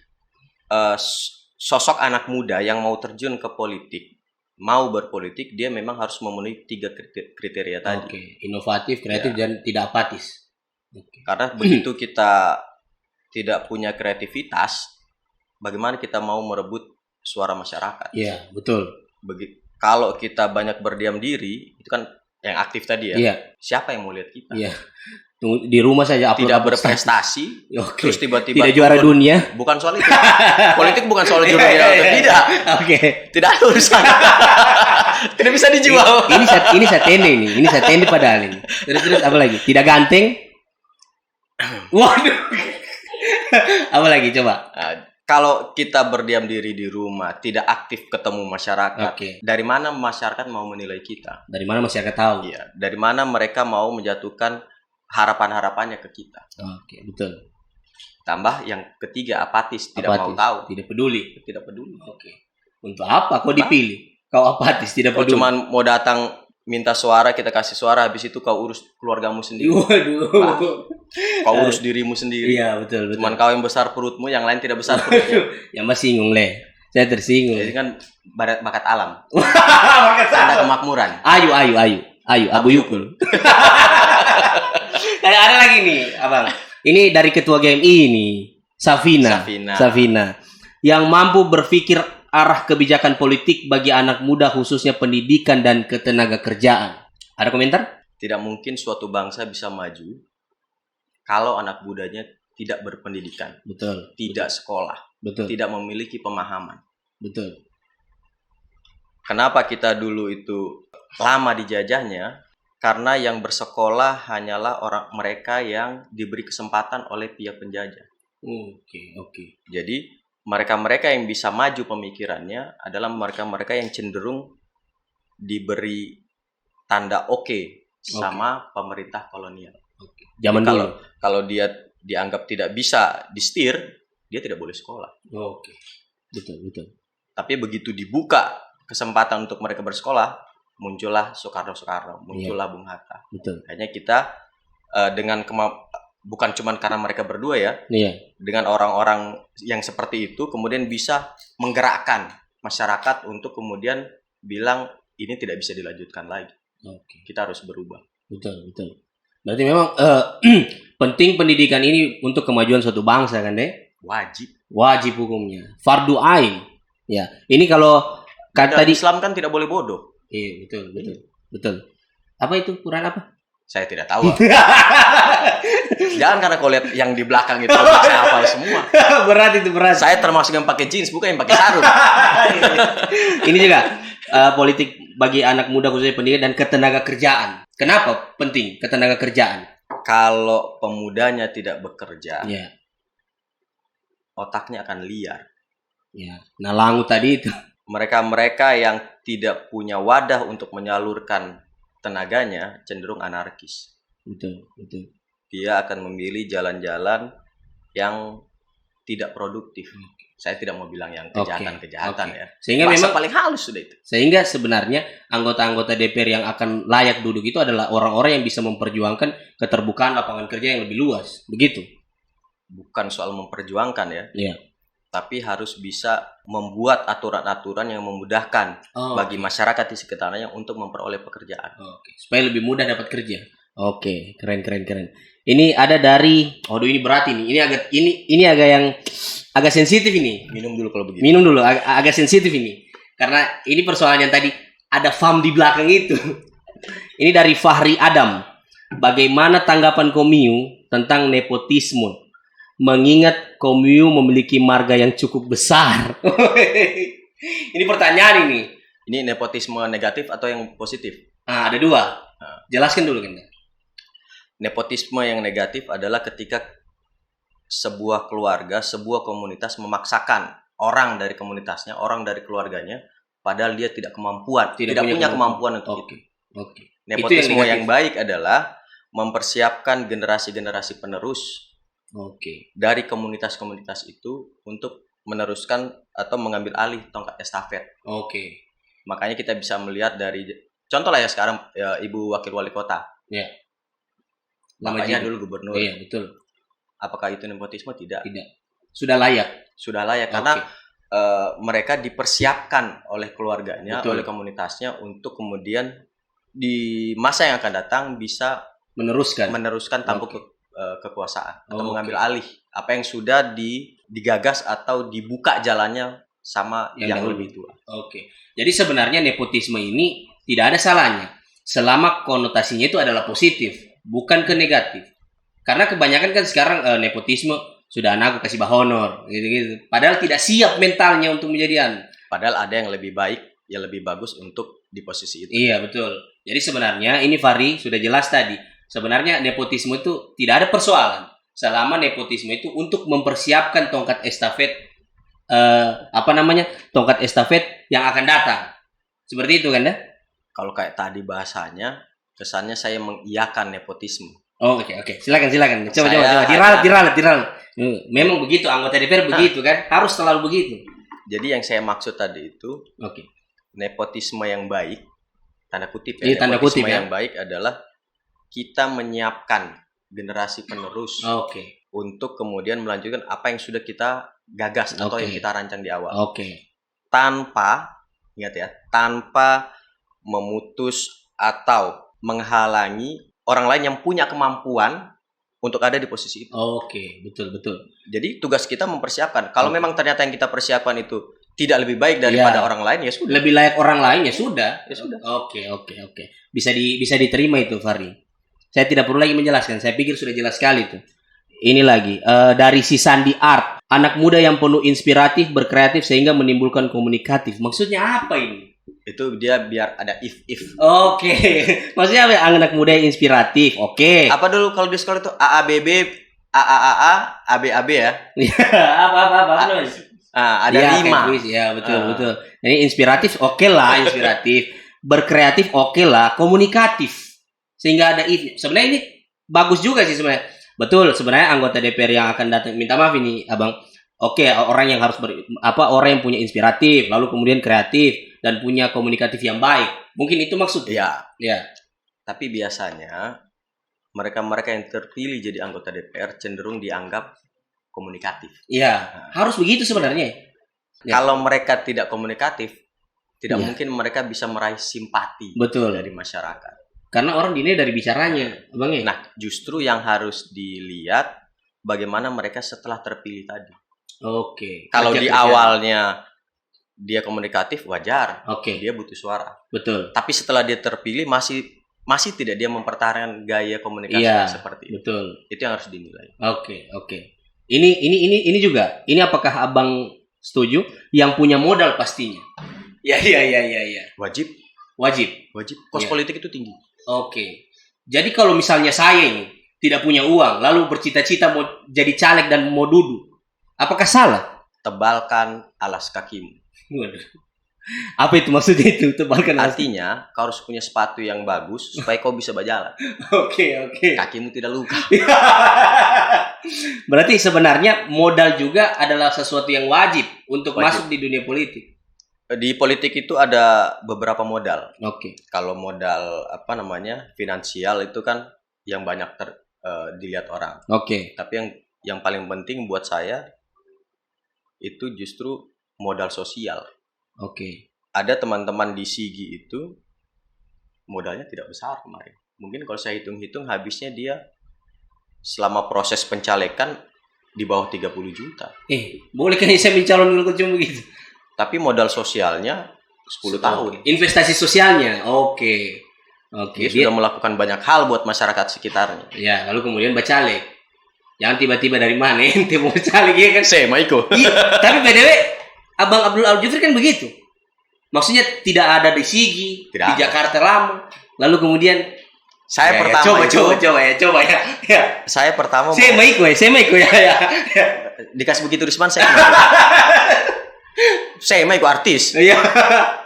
[SPEAKER 2] sosok anak muda yang mau terjun ke politik, mau berpolitik, dia memang harus memenuhi 3 kriteria tadi.
[SPEAKER 1] Inovatif, kreatif, dan tidak apatis.
[SPEAKER 2] Karena begitu kita tidak punya kreativitas, bagaimana kita mau merebut suara masyarakat?
[SPEAKER 1] Iya, betul.
[SPEAKER 2] Kalau kita banyak berdiam diri, itu kan yang aktif tadi ya.
[SPEAKER 1] Iya.
[SPEAKER 2] Siapa yang mau lihat kita?
[SPEAKER 1] Iya. Di rumah saja
[SPEAKER 2] tidak berprestasi, terus tiba-tiba
[SPEAKER 1] tidak juara dunia.
[SPEAKER 2] Bukan soal itu. Politik bukan soal juara dunia atau tidak. Tidak ada urusan. Tidak bisa dijual.
[SPEAKER 1] Ini saya tende padahal ini. Terus apa lagi? Tidak ganteng. Waduh. Apa lagi coba?
[SPEAKER 2] kalau kita berdiam diri di rumah, tidak aktif ketemu masyarakat, dari mana masyarakat mau menilai kita?
[SPEAKER 1] Dari mana masyarakat tahu?
[SPEAKER 2] Iya, dari mana mereka mau menjatuhkan harapan-harapannya ke kita?
[SPEAKER 1] Oke, betul.
[SPEAKER 2] Tambah yang ketiga, apatis, tidak mau tahu,
[SPEAKER 1] tidak peduli.
[SPEAKER 2] Oke.
[SPEAKER 1] Untuk apa kau dipilih? Kau apatis, tidak peduli.
[SPEAKER 2] Kau cuma mau datang minta suara, kita kasih suara, habis itu kau urus keluargamu sendiri.
[SPEAKER 1] Waduh.
[SPEAKER 2] Kau urus dirimu sendiri.
[SPEAKER 1] Iya, betul.
[SPEAKER 2] Cuman kau yang besar perutmu, yang lain tidak besar perutnya.
[SPEAKER 1] Yang singgung leh. Saya tersinggung.
[SPEAKER 2] Jadi kan bakat alam. Tanda kemakmuran.
[SPEAKER 1] Ayu, Abu Yukul. Ada lagi nih, Abang. Ini dari Ketua GMI ini, Safina. Yang mampu berpikir arah kebijakan politik bagi anak muda khususnya pendidikan dan ketenaga kerjaan. Ada komentar?
[SPEAKER 2] Tidak mungkin suatu bangsa bisa maju kalau anak mudanya tidak berpendidikan.
[SPEAKER 1] Betul.
[SPEAKER 2] Tidak sekolah.
[SPEAKER 1] Betul.
[SPEAKER 2] Tidak memiliki pemahaman.
[SPEAKER 1] Betul.
[SPEAKER 2] Kenapa kita dulu itu lama dijajahnya? Karena yang bersekolah hanyalah mereka yang diberi kesempatan oleh pihak penjajah.
[SPEAKER 1] Oke.
[SPEAKER 2] Jadi mereka-mereka yang bisa maju pemikirannya adalah mereka-mereka yang cenderung diberi tanda sama pemerintah kolonial.
[SPEAKER 1] Zaman dulu.
[SPEAKER 2] Kalau dia dianggap tidak bisa disetir, dia tidak boleh sekolah.
[SPEAKER 1] Betul.
[SPEAKER 2] Tapi begitu dibuka kesempatan untuk mereka bersekolah, muncullah Soekarno, muncullah Bung Hatta.
[SPEAKER 1] Betul.
[SPEAKER 2] Hanya kita dengan bukan cuma karena mereka berdua ya, dengan orang-orang yang seperti itu kemudian bisa menggerakkan masyarakat untuk kemudian bilang ini tidak bisa dilanjutkan lagi. Kita harus berubah.
[SPEAKER 1] Betul. Berarti memang penting pendidikan ini untuk kemajuan suatu bangsa kan deh? Wajib hukumnya. Fardu ain. Ya, ini kalau
[SPEAKER 2] tadi Islam kan tidak boleh bodoh.
[SPEAKER 1] Iya, betul. Apa itu Quran apa?
[SPEAKER 2] Saya tidak tahu. Jangan karena kau lihat yang di belakang itu saya hafal semua.
[SPEAKER 1] Berat.
[SPEAKER 2] Saya termasuk yang pakai jeans, bukan yang pakai sarung.
[SPEAKER 1] Ini juga politik bagi anak muda khususnya pendidikan dan ketenaga kerjaan. Kenapa penting ketenaga kerjaan?
[SPEAKER 2] Kalau pemudanya tidak bekerja, otaknya akan liar.
[SPEAKER 1] Nah, Langu tadi itu.
[SPEAKER 2] Mereka yang tidak punya wadah untuk menyalurkan tenaganya cenderung anarkis.
[SPEAKER 1] Betul.
[SPEAKER 2] Dia akan memilih jalan-jalan yang tidak produktif. Saya tidak mau bilang yang kejahatan ya.
[SPEAKER 1] Sehingga memang
[SPEAKER 2] paling halus sudah itu.
[SPEAKER 1] Sehingga sebenarnya anggota-anggota DPR yang akan layak duduk itu adalah orang-orang yang bisa memperjuangkan keterbukaan lapangan kerja yang lebih luas. Begitu.
[SPEAKER 2] Bukan soal memperjuangkan ya.
[SPEAKER 1] Iya.
[SPEAKER 2] Tapi harus bisa membuat aturan-aturan yang memudahkan bagi masyarakat di sekitarnya untuk memperoleh pekerjaan.
[SPEAKER 1] Supaya lebih mudah dapat kerja. Keren. Ini ada dari, ini berat ini. Ini agak sensitif ini.
[SPEAKER 2] Minum dulu kalau begitu.
[SPEAKER 1] Minum dulu, agak sensitif ini. Karena ini persoalan yang tadi ada FAM di belakang itu. Ini dari Fahri Adam. Bagaimana tanggapan Komiu tentang nepotisme? Mengingat Komiu memiliki marga yang cukup besar. Ini pertanyaan ini.
[SPEAKER 2] Ini nepotisme negatif atau yang positif?
[SPEAKER 1] Ada dua. Jelaskan dulu kan.
[SPEAKER 2] Nepotisme yang negatif adalah ketika sebuah keluarga, sebuah komunitas memaksakan orang dari komunitasnya, orang dari keluarganya, padahal dia tidak punya kemampuan untuk itu. Nepotisme yang baik adalah mempersiapkan generasi-generasi penerus dari komunitas-komunitas itu untuk meneruskan atau mengambil alih tongkat estafet. Makanya kita bisa melihat dari contoh lah ya sekarang Ibu Wakil Wali Kota. Bapaknya dulu gubernur.
[SPEAKER 1] Iya, betul.
[SPEAKER 2] Apakah itu nepotisme? Tidak.
[SPEAKER 1] Sudah layak
[SPEAKER 2] Karena mereka dipersiapkan oleh keluarganya, oleh komunitasnya untuk kemudian di masa yang akan datang bisa meneruskan tampuk kekuasaan atau mengambil alih apa yang sudah digagas atau dibuka jalannya sama yang lebih tua.
[SPEAKER 1] Jadi sebenarnya nepotisme ini tidak ada salahnya selama konotasinya itu adalah positif, bukan ke negatif. Karena kebanyakan kan sekarang nepotisme sudah anakku kasih bahonor gitu. Padahal tidak siap mentalnya untuk menjadi
[SPEAKER 2] Padahal ada yang lebih baik, yang lebih bagus untuk di posisi itu.
[SPEAKER 1] Iya, betul. Jadi sebenarnya ini Fahri sudah jelas tadi. Sebenarnya nepotisme itu tidak ada persoalan selama nepotisme itu untuk mempersiapkan tongkat estafet tongkat estafet yang akan datang. Seperti itu kan, dah?
[SPEAKER 2] Kalau kayak tadi bahasanya, kesannya saya mengiyakan nepotisme.
[SPEAKER 1] Oh, oke. Silakan. Coba. Diralat. Memang begitu, anggota DPR begitu kan? Harus selalu begitu.
[SPEAKER 2] Jadi yang saya maksud tadi itu, nepotisme yang baik, tanda kutip ya,
[SPEAKER 1] tanda kutip
[SPEAKER 2] yang baik adalah kita menyiapkan generasi penerus untuk kemudian melanjutkan apa yang sudah kita gagas atau yang kita rancang di awal. Tanpa, ingat ya, tanpa memutus atau menghalangi orang lain yang punya kemampuan untuk ada di posisi itu.
[SPEAKER 1] Betul.
[SPEAKER 2] Jadi tugas kita mempersiapkan. Kalau memang ternyata yang kita persiapkan itu tidak lebih baik daripada orang lain, ya sudah.
[SPEAKER 1] Lebih layak orang lain, ya sudah. Oke. Bisa diterima itu, Fahri. Saya tidak perlu lagi menjelaskan. Saya pikir sudah jelas sekali itu. Ini lagi dari si Sandi Art, anak muda yang penuh inspiratif, berkreatif sehingga menimbulkan komunikatif. Maksudnya apa ini?
[SPEAKER 2] Itu dia biar ada if.
[SPEAKER 1] Maksudnya apa? Anak muda yang inspiratif.
[SPEAKER 2] Apa dulu kalau di sekolah itu AABB, AAAA, ABAB ya?
[SPEAKER 1] Apa?
[SPEAKER 2] Ada 5.
[SPEAKER 1] Ya, betul. Jadi inspiratif lah, inspiratif. Berkreatif lah, komunikatif. Sehingga ada if. Sebenarnya ini bagus juga sih sebenarnya. Betul, sebenarnya anggota DPR yang akan datang, minta maaf ini Abang. Orang yang harus orang yang punya inspiratif, lalu kemudian kreatif dan punya komunikatif yang baik. Mungkin itu maksudnya. Ya.
[SPEAKER 2] Tapi biasanya mereka yang terpilih jadi anggota DPR cenderung dianggap komunikatif.
[SPEAKER 1] Iya, harus begitu sebenarnya.
[SPEAKER 2] Kalau mereka tidak komunikatif, tidak mungkin mereka bisa meraih simpati dari masyarakat.
[SPEAKER 1] Karena orang dinilai dari bicaranya, Bang ya.
[SPEAKER 2] Nah, justru yang harus dilihat bagaimana mereka setelah terpilih tadi. Kalau di awalnya dia komunikatif, wajar. Dia butuh suara.
[SPEAKER 1] Betul.
[SPEAKER 2] Tapi setelah dia terpilih masih tidak dia mempertahankan gaya komunikasi seperti itu.
[SPEAKER 1] Betul.
[SPEAKER 2] Itu yang harus dinilai.
[SPEAKER 1] Oke. Ini juga. Ini apakah Abang setuju? Yang punya modal pastinya. Ya. Wajib.
[SPEAKER 2] Kos politik itu tinggi.
[SPEAKER 1] Jadi kalau misalnya saya ini tidak punya uang, lalu bercita-cita mau jadi caleg dan mau duduk, apakah salah?
[SPEAKER 2] Tebalkan alas kakimu.
[SPEAKER 1] Apa itu maksudnya itu? Tebalkan alas.
[SPEAKER 2] Artinya kau harus punya sepatu yang bagus supaya kau bisa berjalan.
[SPEAKER 1] Oke.
[SPEAKER 2] Kakimu tidak luka.
[SPEAKER 1] Berarti sebenarnya modal juga adalah sesuatu yang wajib untuk masuk di dunia politik.
[SPEAKER 2] Di politik itu ada beberapa modal. Kalau modal finansial itu kan yang banyak dilihat orang. Tapi yang paling penting buat saya itu justru modal sosial. Ada teman-teman di Sigi itu modalnya tidak besar kemarin. Mungkin kalau saya hitung-hitung habisnya dia selama proses pencalekan di bawah 30 juta.
[SPEAKER 1] Boleh kan saya mencalon cuma begitu?
[SPEAKER 2] Tapi modal sosialnya 10 tahun.
[SPEAKER 1] Investasi sosialnya.
[SPEAKER 2] Dia sudah melakukan banyak hal buat masyarakat sekitarnya.
[SPEAKER 1] Ya, lalu kemudian bercaleg. Jangan tiba-tiba dari mana ente mau bercaleg ya kan?
[SPEAKER 2] Saya Maiko.
[SPEAKER 1] Tapi BTW Abang Abdul Aljufri kan begitu. Maksudnya tidak ada di Sigi, di Jakarta Lama. Lalu kemudian
[SPEAKER 2] saya pertama
[SPEAKER 1] coba ya.
[SPEAKER 2] Saya pertama
[SPEAKER 1] Saya Maiko ya.
[SPEAKER 2] Dikasih begitu Risman saya. Saya mah ikut artis.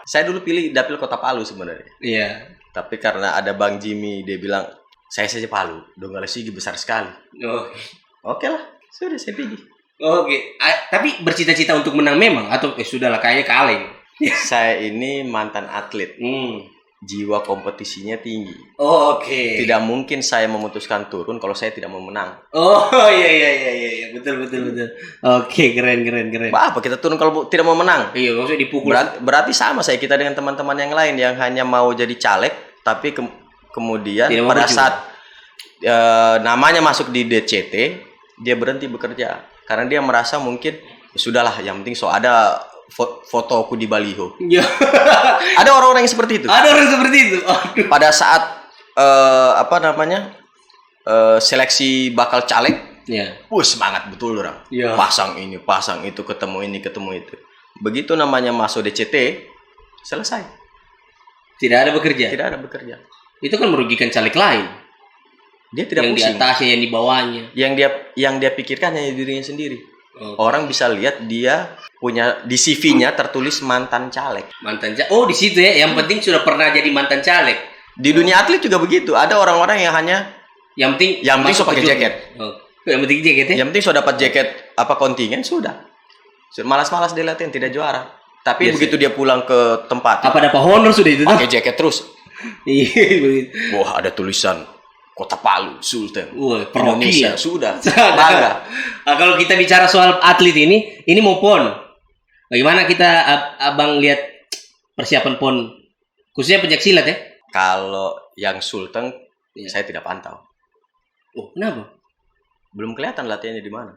[SPEAKER 2] Saya dulu pilih dapil Kota Palu sebenarnya. Tapi karena ada Bang Jimmy, dia bilang saya saja Palu, Donggala Sigi besar sekali. Oke lah, sudah saya pilih.
[SPEAKER 1] Tapi bercita-cita untuk menang memang atau sudahlah kayaknya kalah.
[SPEAKER 2] Saya ini mantan atlet. Jiwa kompetisinya tinggi. Tidak mungkin saya memutuskan turun kalau saya tidak mau menang.
[SPEAKER 1] Iya. Betul. Keren.
[SPEAKER 2] Apa kita turun kalau tidak mau menang?
[SPEAKER 1] Iya, maksudnya dipukul.
[SPEAKER 2] Berarti sama saya kita dengan teman-teman yang lain yang hanya mau jadi caleg, tapi kemudian pada saat namanya masuk di DCT, dia berhenti bekerja karena dia merasa mungkin sudahlah, yang penting ada fotoku di baliho. Ada orang-orang yang seperti itu. Pada saat seleksi bakal caleg, semangat betul orang. Pasang ini, pasang itu, ketemu ini, ketemu itu. Begitu namanya masuk DCT, selesai.
[SPEAKER 1] Tidak ada bekerja. Itu kan merugikan caleg lain.
[SPEAKER 2] Dia tidak
[SPEAKER 1] yang
[SPEAKER 2] pusing.
[SPEAKER 1] Yang di atasnya, yang di bawahnya.
[SPEAKER 2] Yang dia pikirkan hanya dirinya sendiri. Orang bisa lihat dia punya di CV-nya tertulis mantan caleg.
[SPEAKER 1] Oh, di situ ya. Yang penting sudah pernah jadi mantan caleg.
[SPEAKER 2] Di dunia atlet juga begitu. Ada orang-orang yang hanya
[SPEAKER 1] yang penting
[SPEAKER 2] so pakai jaket.
[SPEAKER 1] Yang penting jaket ya.
[SPEAKER 2] Yang penting so dapat jaket kontingen sudah. Malas-malas dia latihan tidak juara. Tapi begitu dia pulang ke tempat,
[SPEAKER 1] dapat honor sudah itu
[SPEAKER 2] pakai jaket terus.
[SPEAKER 1] Iya.
[SPEAKER 2] Wah, ada tulisan Kota Palu, Sultan.
[SPEAKER 1] Indonesia
[SPEAKER 2] sudah. Bangga.
[SPEAKER 1] Nah, kalau kita bicara soal atlet ini mau PON. Bagaimana kita Abang lihat persiapan PON khususnya pencaksilat ya?
[SPEAKER 2] Kalau yang Sultan saya tidak pantau.
[SPEAKER 1] Oh, kenapa?
[SPEAKER 2] Belum kelihatan latihannya di mana.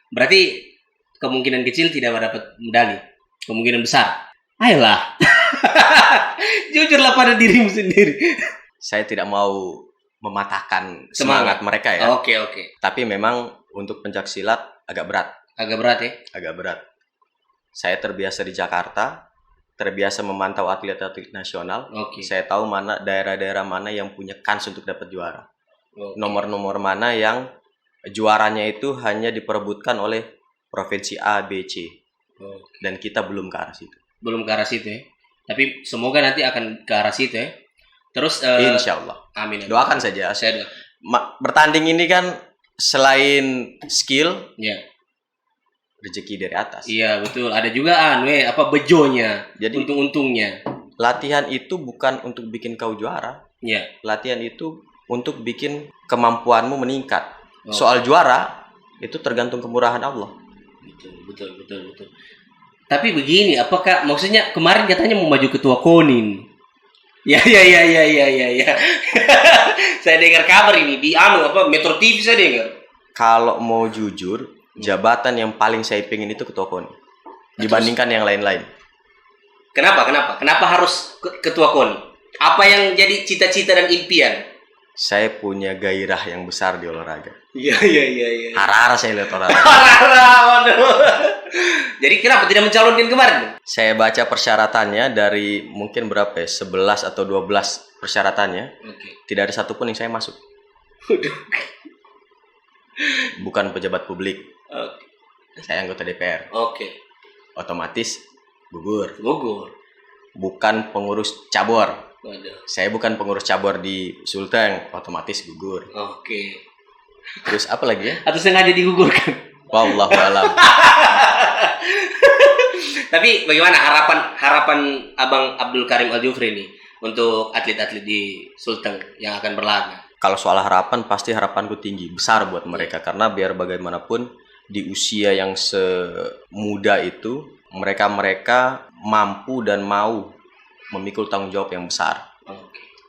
[SPEAKER 1] Berarti kemungkinan kecil tidak dapat medali. Kemungkinan besar. Ayolah. Jujurlah pada dirimu sendiri.
[SPEAKER 2] Saya tidak mau mematahkan semangat mereka ya.
[SPEAKER 1] Oke.
[SPEAKER 2] Tapi memang untuk pencaksilat agak berat.
[SPEAKER 1] Agak berat ya?
[SPEAKER 2] Agak berat. Saya terbiasa di Jakarta, terbiasa memantau atlet-atlet nasional. Saya tahu mana daerah-daerah mana yang punya kans untuk dapat juara. Nomor-nomor mana yang juaranya itu hanya diperebutkan oleh provinsi A, B, C. Dan kita belum ke arah situ. Belum ke arah situ
[SPEAKER 1] ya. Tapi semoga nanti akan ke arah situ ya. Terus
[SPEAKER 2] insya Allah.
[SPEAKER 1] Amin.
[SPEAKER 2] Doakan saja. Bertanding ini kan selain skill, rezeki dari atas.
[SPEAKER 1] Iya betul. Ada juga bejonya. Jadi untung-untungnya.
[SPEAKER 2] Latihan itu bukan untuk bikin kau juara. Latihan itu untuk bikin kemampuanmu meningkat. Soal juara itu tergantung kemurahan Allah.
[SPEAKER 1] Betul. Tapi begini, apakah maksudnya kemarin katanya mau maju ketua KONIN? Ya. Saya dengar kabar ini di Metro TV saya dengar.
[SPEAKER 2] Kalau mau jujur, jabatan yang paling saya pengen itu ketua KONIN dibandingkan yang lain-lain.
[SPEAKER 1] Kenapa? Kenapa harus ketua KONIN? Apa yang jadi cita-cita dan impian?
[SPEAKER 2] Saya punya gairah yang besar di olahraga.
[SPEAKER 1] Iya.
[SPEAKER 2] Harara saya lihat olahraga.
[SPEAKER 1] Jadi kenapa tidak mencalonkan kemarin?
[SPEAKER 2] Saya baca persyaratannya dari mungkin berapa ya? 11 atau 12 persyaratannya. Tidak ada satupun yang saya masuk. Bukan pejabat publik. Saya anggota DPR. Otomatis gugur. Bukan pengurus cabur. Saya bukan pengurus cabur di Sulteng, otomatis gugur. Terus apa lagi ya?
[SPEAKER 1] Atau sengaja digugurkan?
[SPEAKER 2] Wallahu a'lam.
[SPEAKER 1] Tapi bagaimana harapan Abang Abdul Karim Al-Jufri ini untuk atlet-atlet di Sulteng yang akan berlaga?
[SPEAKER 2] Kalau soal harapan, pasti harapanku tinggi, besar buat mereka. Karena biar bagaimanapun di usia yang semuda itu, mereka mampu dan mau memikul tanggung jawab yang besar.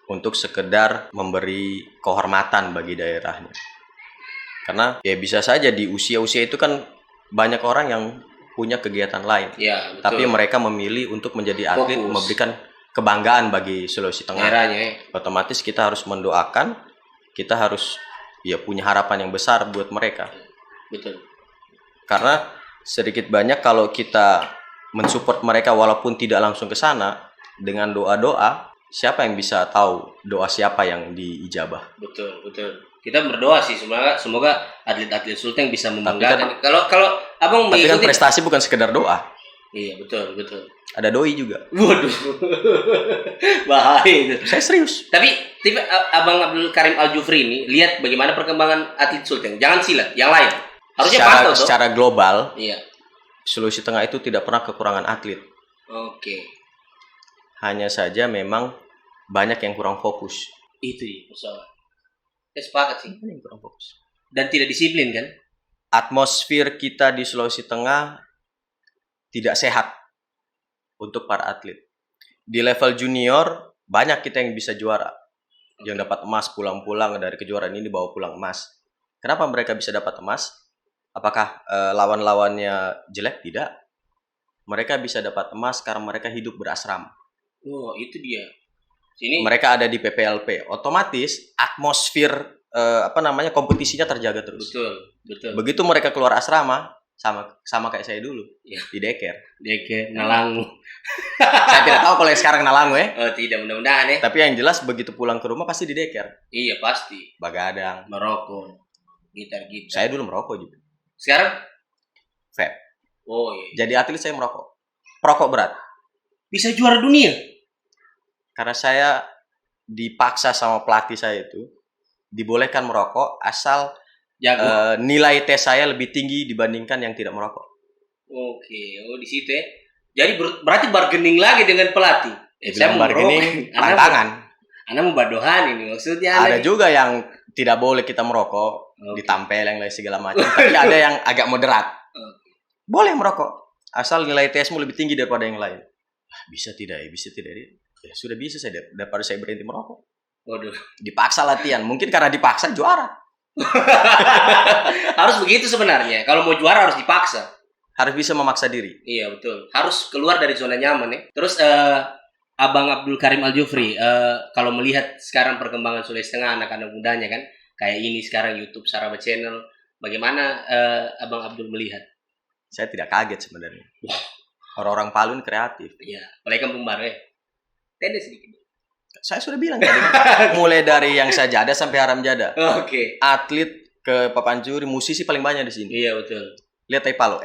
[SPEAKER 2] Untuk sekedar memberi kehormatan bagi daerahnya. Karena ya bisa saja di usia-usia itu kan banyak orang yang punya kegiatan lain.
[SPEAKER 1] Betul.
[SPEAKER 2] Tapi mereka memilih untuk menjadi atlet, memberikan kebanggaan bagi Sulawesi Tengah. Otomatis kita harus mendoakan, kita harus punya harapan yang besar buat mereka.
[SPEAKER 1] Betul.
[SPEAKER 2] Karena sedikit banyak kalau kita mensupport mereka walaupun tidak langsung ke sana dengan doa-doa, siapa yang bisa tahu doa siapa yang diijabah?
[SPEAKER 1] Betul. Kita berdoa sih semoga atlet-atlet Sulteng bisa membanggakan. Kalau Abang
[SPEAKER 2] mengikuti, tapi kan prestasi bukan sekedar doa.
[SPEAKER 1] Iya, betul.
[SPEAKER 2] Ada doi juga.
[SPEAKER 1] Waduh. Bahaya itu.
[SPEAKER 2] Saya serius.
[SPEAKER 1] Tapi Abang Abdul Karim Al-Jufri ini lihat bagaimana perkembangan atlet Sulteng. Jangan silat, yang lain. Harusnya pantau tuh.
[SPEAKER 2] Secara global,
[SPEAKER 1] Sulawesi
[SPEAKER 2] Tengah itu tidak pernah kekurangan atlet. Hanya saja memang banyak yang kurang fokus.
[SPEAKER 1] Itu dia persoalan. Saya sepakat sih.
[SPEAKER 2] Yang kurang fokus.
[SPEAKER 1] Dan tidak disiplin kan?
[SPEAKER 2] Atmosfer kita di Sulawesi Tengah tidak sehat untuk para atlet. Di level junior banyak kita yang bisa juara. Yang dapat emas pulang-pulang dari kejuaraan ini bawa pulang emas. Kenapa mereka bisa dapat emas? Apakah lawan-lawannya jelek? Tidak. Mereka bisa dapat emas karena mereka hidup berasrama.
[SPEAKER 1] Itu dia.
[SPEAKER 2] Mereka ada di PPLP, otomatis atmosfer kompetisinya terjaga terus.
[SPEAKER 1] Betul.
[SPEAKER 2] Begitu mereka keluar asrama, sama kayak saya dulu, di Deker,
[SPEAKER 1] Nalangu.
[SPEAKER 2] Saya tidak tahu kalau yang sekarang Nalangu ya.
[SPEAKER 1] Tidak, mudah-mudahan ya.
[SPEAKER 2] Tapi yang jelas begitu pulang ke rumah pasti di Deker.
[SPEAKER 1] Iya pasti.
[SPEAKER 2] Bagadang,
[SPEAKER 1] merokok, gitar.
[SPEAKER 2] Saya dulu merokok juga.
[SPEAKER 1] Sekarang?
[SPEAKER 2] Vape.
[SPEAKER 1] Oh iya.
[SPEAKER 2] Jadi atlet saya merokok. Perokok berat.
[SPEAKER 1] Bisa juara dunia?
[SPEAKER 2] Karena saya dipaksa sama pelatih saya itu dibolehkan merokok asal nilai tes saya lebih tinggi dibandingkan yang tidak merokok.
[SPEAKER 1] Oke, di situ ya. Jadi berarti bargaining lagi dengan pelatih.
[SPEAKER 2] Saya mau bargaining, tantangan.
[SPEAKER 1] Anda mau badohan ini maksudnya.
[SPEAKER 2] Ada juga yang tidak boleh kita merokok, ditampel yang lain segala macam. Tapi ada yang agak moderat. Boleh merokok asal nilai tesmu lebih tinggi daripada yang lain. Bisa tidak ya? Ya sudah bisa saya daripada saya berhenti merokok.
[SPEAKER 1] Waduh.
[SPEAKER 2] Dipaksa latihan. Mungkin karena dipaksa juara.
[SPEAKER 1] Harus begitu sebenarnya. Kalau mau juara harus dipaksa.
[SPEAKER 2] Harus bisa memaksa diri.
[SPEAKER 1] Iya betul. Harus keluar dari zona nyaman ya. Terus Abang Abdul Karim Al-Jufri, kalau melihat sekarang perkembangan Sulawesi Tengah anak-anak mudanya kan, kayak ini sekarang YouTube Saraba Channel, bagaimana Abang Abdul melihat?
[SPEAKER 2] Saya tidak kaget sebenarnya. Orang-orang Palu ini kreatif.
[SPEAKER 1] Iya, apalagi Kampung Baru ya. Tenda sedikit.
[SPEAKER 2] Saya sudah bilang tadi, mulai dari yang sajadah sampai haram jada.
[SPEAKER 1] Oke.
[SPEAKER 2] Atlet ke papan juri, musisi paling banyak di sini.
[SPEAKER 1] Iya betul.
[SPEAKER 2] Lihat Palu,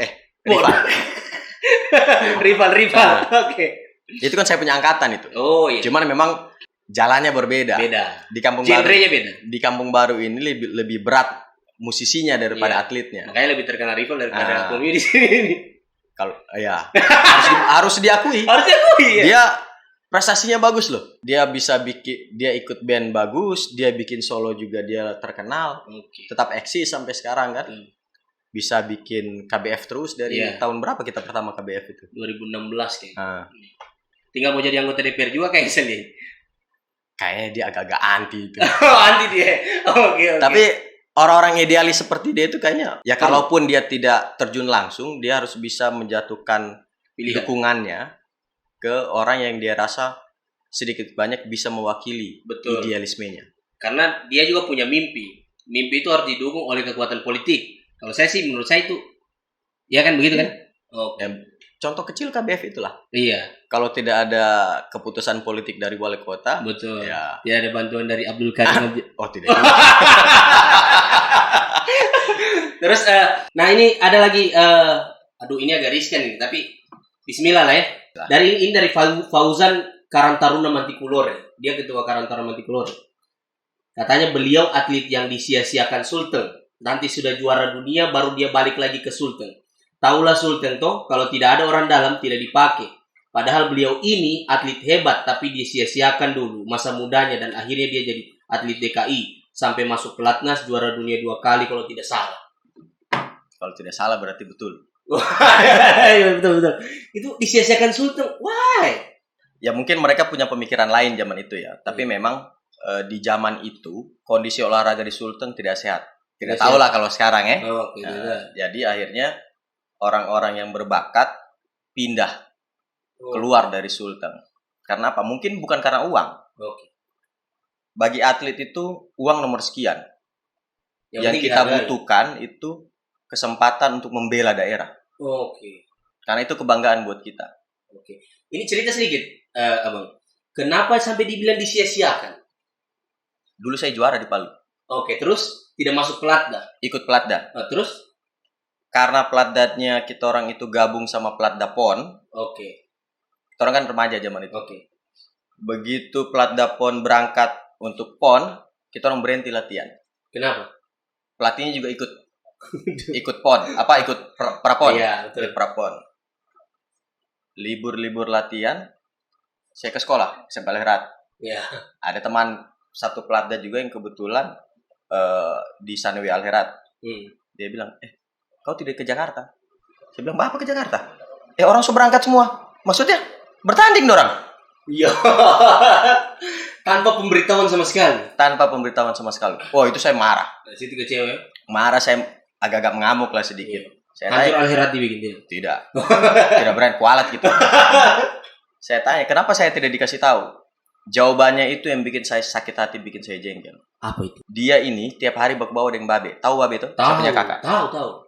[SPEAKER 1] rival. Oke.
[SPEAKER 2] Itu kan saya punya angkatan itu.
[SPEAKER 1] Oh iya.
[SPEAKER 2] Cuman memang jalannya berbeda.
[SPEAKER 1] Beda.
[SPEAKER 2] Di Kampung
[SPEAKER 1] Genrenya beda.
[SPEAKER 2] Di Kampung Baru ini lebih berat musisinya daripada atletnya.
[SPEAKER 1] Makanya lebih terkenal rival daripada Komio di sini.
[SPEAKER 2] Kalau harus diakui.
[SPEAKER 1] Harus diakui ya.
[SPEAKER 2] Dia prestasinya bagus loh. Dia bisa dia ikut band bagus, dia bikin solo juga dia terkenal. Tetap eksis sampai sekarang kan. Bisa bikin KBF terus dari tahun berapa kita pertama KBF itu?
[SPEAKER 1] 2016 kayaknya. Tinggal mau jadi anggota DPR juga kayaknya sendiri.
[SPEAKER 2] Kayaknya dia agak-agak anti itu.
[SPEAKER 1] Anti dia. Oke.
[SPEAKER 2] Tapi orang-orang idealis seperti dia itu kayaknya ya kalaupun dia tidak terjun langsung, dia harus bisa menjatuhkan dukungannya ke orang yang dia rasa sedikit banyak bisa mewakili idealismenya.
[SPEAKER 1] Karena dia juga punya mimpi. Mimpi itu harus didukung oleh kekuatan politik. Kalau saya sih menurut saya itu ya kan begitu kan?
[SPEAKER 2] Contoh kecil KBF itulah.
[SPEAKER 1] Iya.
[SPEAKER 2] Kalau tidak ada keputusan politik dari wali kota,
[SPEAKER 1] betul.
[SPEAKER 2] Ya.
[SPEAKER 1] Tidak ada bantuan dari Abdul Karim.
[SPEAKER 2] Tidak.
[SPEAKER 1] Terus, nah ini ada lagi, ini agak riskan nih, tapi Bismillah lah ya. Dari Fauzan Karantaruna Mantikulore, dia ketua Karantaruna Mantikulore. Katanya beliau atlet yang disia-siakan Sulteng. Nanti sudah juara dunia, baru dia balik lagi ke Sulteng. Taulah Sulteng toh, kalau tidak ada orang dalam tidak dipakai. Padahal beliau ini atlet hebat, tapi disia-siakan dulu masa mudanya dan akhirnya dia jadi atlet DKI sampai masuk pelatnas, juara dunia 2 kali kalau tidak salah.
[SPEAKER 2] Kalau tidak salah berarti betul.
[SPEAKER 1] betul. Itu disia-siakan Sulteng. Why?
[SPEAKER 2] Ya mungkin mereka punya pemikiran lain zaman itu ya. Tapi memang di zaman itu kondisi olahraga di Sulteng tidak sehat. Tidak tahu lah kalau sekarang ya. Jadi akhirnya orang-orang yang berbakat pindah keluar dari Sulteng. Karena apa? Mungkin bukan karena uang. Bagi atlet itu uang nomor sekian. Yang kita butuhkan itu kesempatan untuk membela daerah. Karena itu kebanggaan buat kita.
[SPEAKER 1] Ini cerita sedikit, Abang. Kenapa sampai dibilang disia-siakan?
[SPEAKER 2] Dulu saya juara di Palu.
[SPEAKER 1] Terus tidak masuk pelatda.
[SPEAKER 2] Ikut pelatda.
[SPEAKER 1] Terus?
[SPEAKER 2] Karena pelatdanya kita orang itu gabung sama pelatda PON. Kita orang kan remaja zaman itu. Begitu pelatda PON berangkat untuk PON, kita orang berhenti latihan.
[SPEAKER 1] Kenapa?
[SPEAKER 2] Pelatihnya juga ikut PON. Ikut prapon.
[SPEAKER 1] Iya, betul.
[SPEAKER 2] Ikut prapon. Libur latihan, saya ke sekolah, SMP Al-Herat.
[SPEAKER 1] Iya.
[SPEAKER 2] Ada teman satu pelatda juga yang kebetulan di Sanwi Al-Herat. Dia bilang, kau tidak ke Jakarta? Saya bilang, Bapak ke Jakarta? Orang sudah berangkat semua. Maksudnya, bertanding dorang.
[SPEAKER 1] Iya. Tanpa pemberitahuan sama sekali. Itu saya marah.
[SPEAKER 2] Dari situ ke cewek? Marah, saya agak-agak mengamuk lah sedikit. Saya
[SPEAKER 1] hancur Al-Herat dibikin dia?
[SPEAKER 2] Tidak. Tidak berani, kualat gitu. Saya tanya, kenapa saya tidak dikasih tahu? Jawabannya itu yang bikin saya sakit hati, bikin saya jengkel.
[SPEAKER 1] Apa itu?
[SPEAKER 2] Dia ini tiap hari bawa dengan babe. Tahu babe itu? Saya punya kakak.
[SPEAKER 1] Tahu.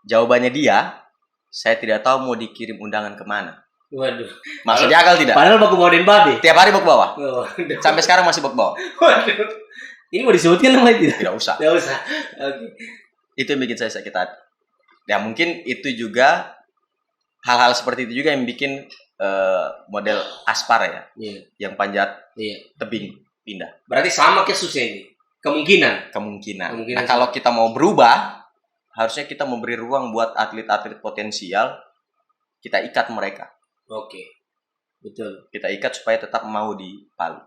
[SPEAKER 2] Jawabannya dia, saya tidak tahu mau dikirim undangan kemana.
[SPEAKER 1] Waduh.
[SPEAKER 2] Maksudnya akal tidak?
[SPEAKER 1] Padahal baku bawa dengan babe.
[SPEAKER 2] Tiap hari bawa. Sampai sekarang masih bawa.
[SPEAKER 1] Waduh. Ini mau disebutkan namanya tidak?
[SPEAKER 2] Tidak usah.
[SPEAKER 1] Oke.
[SPEAKER 2] Itu yang bikin saya sakit hati. Ya mungkin itu juga hal-hal seperti itu juga yang bikin model Aspar ya, yang panjat tebing pindah.
[SPEAKER 1] Berarti sama kasusnya ini. Kemungkinan.
[SPEAKER 2] Nah kalau kita mau berubah, harusnya kita memberi ruang buat atlet-atlet potensial. Kita ikat mereka.
[SPEAKER 1] Oke. Betul.
[SPEAKER 2] Kita ikat supaya tetap mau di Palu.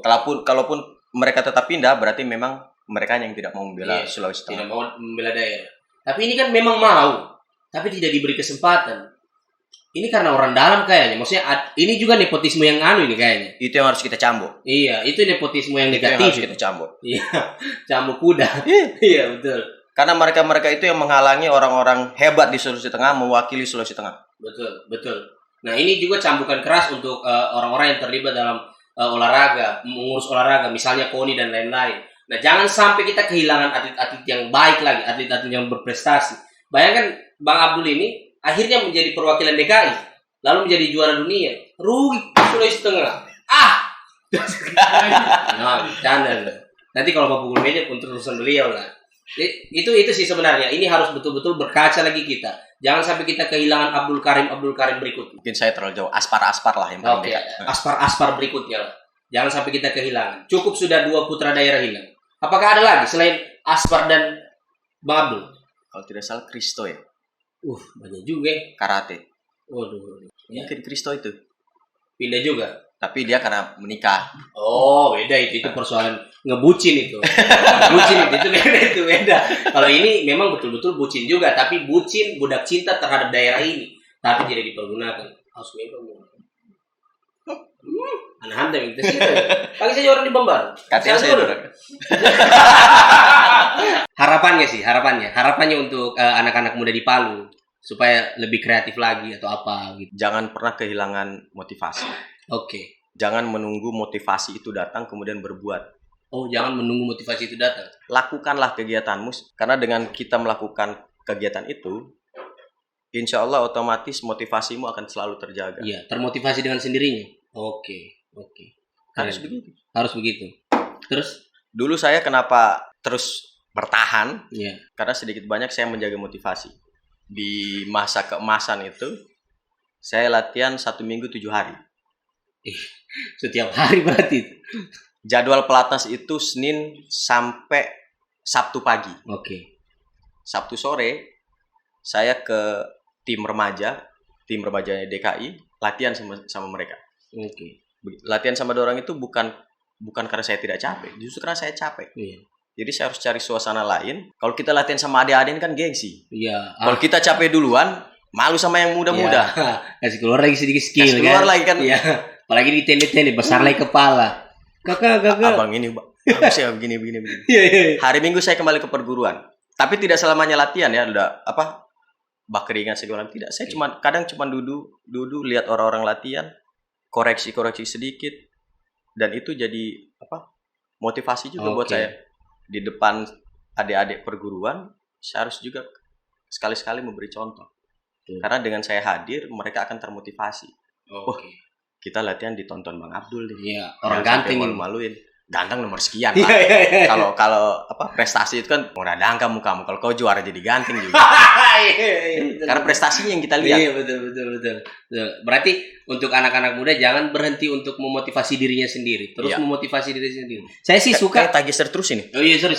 [SPEAKER 2] Kalaupun mereka tetap pindah, berarti memang mereka yang tidak mau membela Sulawesi Tengah.
[SPEAKER 1] Tidak mau membela daerah. Tapi ini kan memang mau, tapi tidak diberi kesempatan. Ini karena orang dalam kayaknya. Maksudnya ini juga nepotisme yang ini kayaknya.
[SPEAKER 2] Itu yang harus kita cambuk.
[SPEAKER 1] Iya, itu nepotisme yang negatif.
[SPEAKER 2] Itu yang harus kita cambuk.
[SPEAKER 1] Iya, cambuk kuda. Iya, betul.
[SPEAKER 2] Karena mereka itu yang menghalangi orang-orang hebat di Sulawesi Tengah mewakili Sulawesi Tengah.
[SPEAKER 1] Betul. Nah, ini juga cambukan keras untuk orang-orang yang terlibat dalam olahraga, mengurus olahraga, misalnya KONI dan lain-lain. Nah, jangan sampai kita kehilangan atlet-atlet yang baik lagi, atlet-atlet yang berprestasi. Bayangkan Bang Abdul ini akhirnya menjadi perwakilan DKI, lalu menjadi juara dunia. Rugi Sulawesi Tengah. Nah, bercanda. Nanti kalau mau pukul meja pun terusan beliau lah. Itu sih sebenarnya. Ini harus betul-betul berkaca lagi kita. Jangan sampai kita kehilangan Abdul Karim berikutnya.
[SPEAKER 2] Mungkin saya terlalu jauh. Aspar lah yang paling dekat.
[SPEAKER 1] Aspar berikutnya lah. Jangan sampai kita kehilangan. Cukup sudah 2 putra daerah hilang. Apakah ada lagi selain Aspar dan Bang Abdul?
[SPEAKER 2] Kalau tidak salah Kristo ya.
[SPEAKER 1] Banyak juga.
[SPEAKER 2] Karate.
[SPEAKER 1] Waduh.
[SPEAKER 2] Mungkin Kristo itu.
[SPEAKER 1] Pindah juga.
[SPEAKER 2] Tapi dia karena menikah.
[SPEAKER 1] Oh, beda itu persoalan ngebucin itu. Itu beda. Kalau ini memang betul-betul bucin juga, tapi bucin budak cinta terhadap daerah ini, tapi tidak dipergunakan. Harus memang. Anak hantam itu sih. Pagi saja orang di Bambar.
[SPEAKER 2] Katanya saya dulu.
[SPEAKER 1] Harapannya untuk anak-anak muda di Palu supaya lebih kreatif lagi atau apa gitu.
[SPEAKER 2] Jangan pernah kehilangan motivasi.
[SPEAKER 1] Oke.
[SPEAKER 2] Jangan menunggu motivasi itu datang kemudian berbuat.
[SPEAKER 1] Oh, jangan menunggu motivasi itu datang.
[SPEAKER 2] Lakukanlah kegiatanmu, karena dengan kita melakukan kegiatan itu, insya Allah otomatis motivasimu akan selalu terjaga.
[SPEAKER 1] Iya, termotivasi dengan sendirinya. Oke. Harus begitu. Terus?
[SPEAKER 2] Dulu saya kenapa terus bertahan?
[SPEAKER 1] Iya.
[SPEAKER 2] Karena sedikit banyak saya menjaga motivasi. Di masa keemasan itu, saya latihan 1 minggu 7 hari.
[SPEAKER 1] Setiap hari berarti.
[SPEAKER 2] Jadwal pelatnas itu Senin sampai Sabtu pagi.
[SPEAKER 1] Oke.
[SPEAKER 2] Sabtu sore saya ke tim remaja DKI, latihan sama mereka.
[SPEAKER 1] Oke.
[SPEAKER 2] Latihan sama orang itu bukan karena saya tidak capek, justru karena saya capek.
[SPEAKER 1] Iya.
[SPEAKER 2] Jadi saya harus cari suasana lain. Kalau kita latihan sama adik-adik kan gengsi.
[SPEAKER 1] Iya.
[SPEAKER 2] Kalau kita capek duluan, malu sama yang muda-muda.
[SPEAKER 1] Ya. Kasih keluar lagi sedikit skill.
[SPEAKER 2] Kasih keluar lagi kan.
[SPEAKER 1] Iya. Apalagi di tende-tende besar lagi kepala. Kakak.
[SPEAKER 2] Abang ini bagus ya begini.
[SPEAKER 1] Iya.
[SPEAKER 2] Hari Minggu saya kembali ke perguruan. Tapi tidak selamanya latihan ya, udah bakeringan segala tidak. Saya kadang cuma duduk lihat orang-orang latihan, koreksi sedikit, dan itu jadi motivasi juga buat saya. Di depan adik-adik perguruan, saya harus juga sekali-sekali memberi contoh. Karena dengan saya hadir, mereka akan termotivasi. Kita latihan ditonton Bang Abdul nih.
[SPEAKER 1] Iya, orang ganteng
[SPEAKER 2] malu-maluin. Ganteng nomor sekian lah. Kalau prestasi itu kan udah dangka mukamu. Kalau kau juara jadi ganteng juga. Karena prestasinya yang kita lihat.
[SPEAKER 1] Iya, betul. Berarti untuk anak-anak muda jangan berhenti untuk memotivasi dirinya sendiri. Terus memotivasi diri sendiri. Saya sih suka
[SPEAKER 2] tagister terus ini.
[SPEAKER 1] Oh iya, sorry.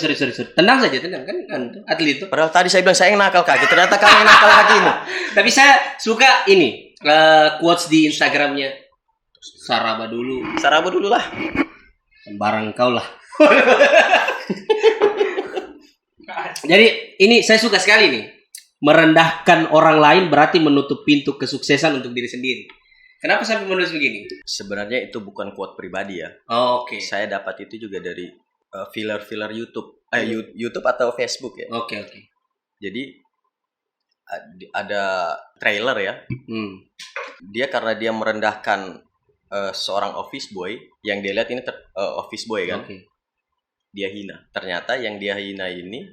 [SPEAKER 1] Tenang kan atlet itu.
[SPEAKER 2] Padahal tadi saya bilang saya yang nakal kaki. Ternyata kamu yang nakal kakimu.
[SPEAKER 1] Tapi saya suka ini quotes di Instagramnya. Saraba dulu lah. Sembarang kau lah. Jadi ini saya suka sekali nih. Merendahkan orang lain berarti menutup pintu kesuksesan untuk diri sendiri. Kenapa sampai menulis begini?
[SPEAKER 2] Sebenarnya itu bukan quote pribadi ya.
[SPEAKER 1] Oke.
[SPEAKER 2] Saya dapat itu juga dari filler YouTube. YouTube atau Facebook ya.
[SPEAKER 1] Oke.
[SPEAKER 2] Jadi ada trailer ya. Dia karena dia merendahkan seorang office boy, yang dia lihat ini office boy kan. Dia hina. Ternyata yang dia hina ini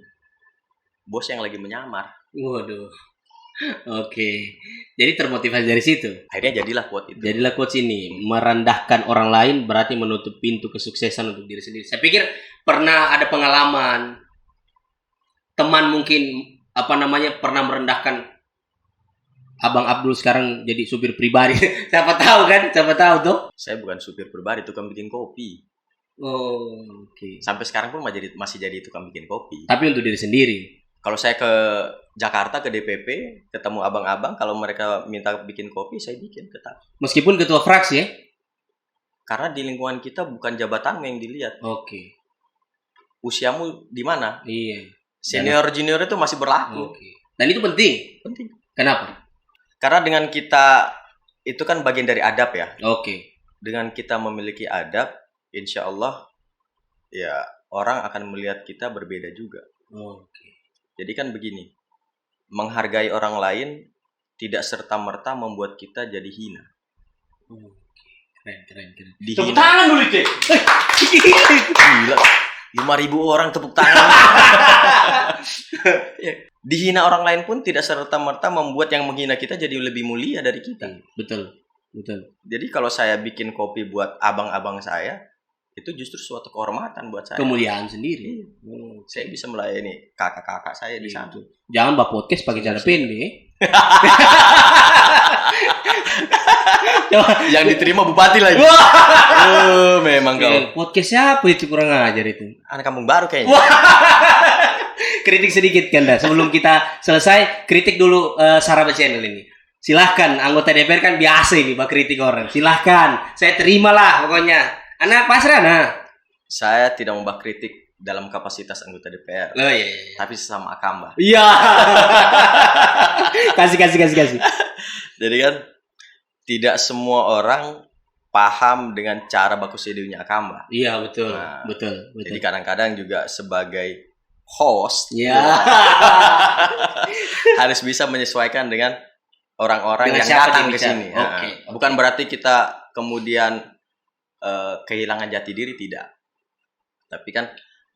[SPEAKER 2] bos yang lagi menyamar.
[SPEAKER 1] Waduh. Oke. Jadi termotivasi dari situ.
[SPEAKER 2] Akhirnya jadilah quote itu.
[SPEAKER 1] Jadilah quote ini, merendahkan orang lain berarti menutup pintu kesuksesan untuk diri sendiri. Saya pikir pernah ada pengalaman teman mungkin pernah merendahkan Abang Abdul sekarang jadi supir pribadi. Siapa tahu tuh.
[SPEAKER 2] Saya bukan supir pribadi, tukang bikin kopi.
[SPEAKER 1] Oh, oke.
[SPEAKER 2] Sampai sekarang pun masih jadi tukang bikin kopi.
[SPEAKER 1] Tapi untuk diri sendiri.
[SPEAKER 2] Kalau saya ke Jakarta, ke DPP, ketemu abang-abang, kalau mereka minta bikin kopi, saya bikin tetap.
[SPEAKER 1] Meskipun ketua fraksi ya?
[SPEAKER 2] Karena di lingkungan kita bukan jabatanmu yang dilihat.
[SPEAKER 1] Oke.
[SPEAKER 2] Usiamu di mana?
[SPEAKER 1] Iya.
[SPEAKER 2] Senior junior itu masih berlaku.
[SPEAKER 1] Oke. Dan itu penting.
[SPEAKER 2] Penting.
[SPEAKER 1] Kenapa?
[SPEAKER 2] Karena dengan kita itu kan bagian dari adab ya.
[SPEAKER 1] Oke.
[SPEAKER 2] Dengan kita memiliki adab, insya Allah ya orang akan melihat kita berbeda juga.
[SPEAKER 1] Oke.
[SPEAKER 2] Jadi kan begini, menghargai orang lain tidak serta-merta membuat kita jadi hina.
[SPEAKER 1] Keren.
[SPEAKER 2] Tepuk
[SPEAKER 1] tangan dulu deh.
[SPEAKER 2] Gila. 5.000 orang tepuk tangan. Dihina orang lain pun tidak serta-merta membuat yang menghina kita jadi lebih mulia dari kita.
[SPEAKER 1] Betul.
[SPEAKER 2] Jadi kalau saya bikin kopi buat abang-abang saya, itu justru suatu kehormatan buat saya.
[SPEAKER 1] Kemuliaan sendiri.
[SPEAKER 2] Saya bisa melayani kakak-kakak saya di sana.
[SPEAKER 1] Jangan bawa podcast pakai cara pendek.
[SPEAKER 2] Yang diterima bupati lagi. Memang kau.
[SPEAKER 1] Podcast siapa itu, kurang ajar itu.
[SPEAKER 2] Anak kampung baru kayaknya.
[SPEAKER 1] Kritik sedikit kan dah. Sebelum kita selesai, kritik dulu Saraba Channel ini. Silahkan, anggota DPR kan biasa ini kritik orang. Silahkan, saya terimalah pokoknya. Anak pasrah nah.
[SPEAKER 2] Saya tidak mau kritik dalam kapasitas anggota DPR.
[SPEAKER 1] Oh iya.
[SPEAKER 2] Tapi sesama Akamba.
[SPEAKER 1] Iya. Kasih.
[SPEAKER 2] Jadi kan tidak semua orang paham dengan cara baku sedihnya Akamba.
[SPEAKER 1] Iya, betul.
[SPEAKER 2] Jadi kadang-kadang juga sebagai host harus bisa menyesuaikan dengan orang-orang yang datang ke sini. Bukan berarti kita kemudian kehilangan jati diri, tidak. Tapi kan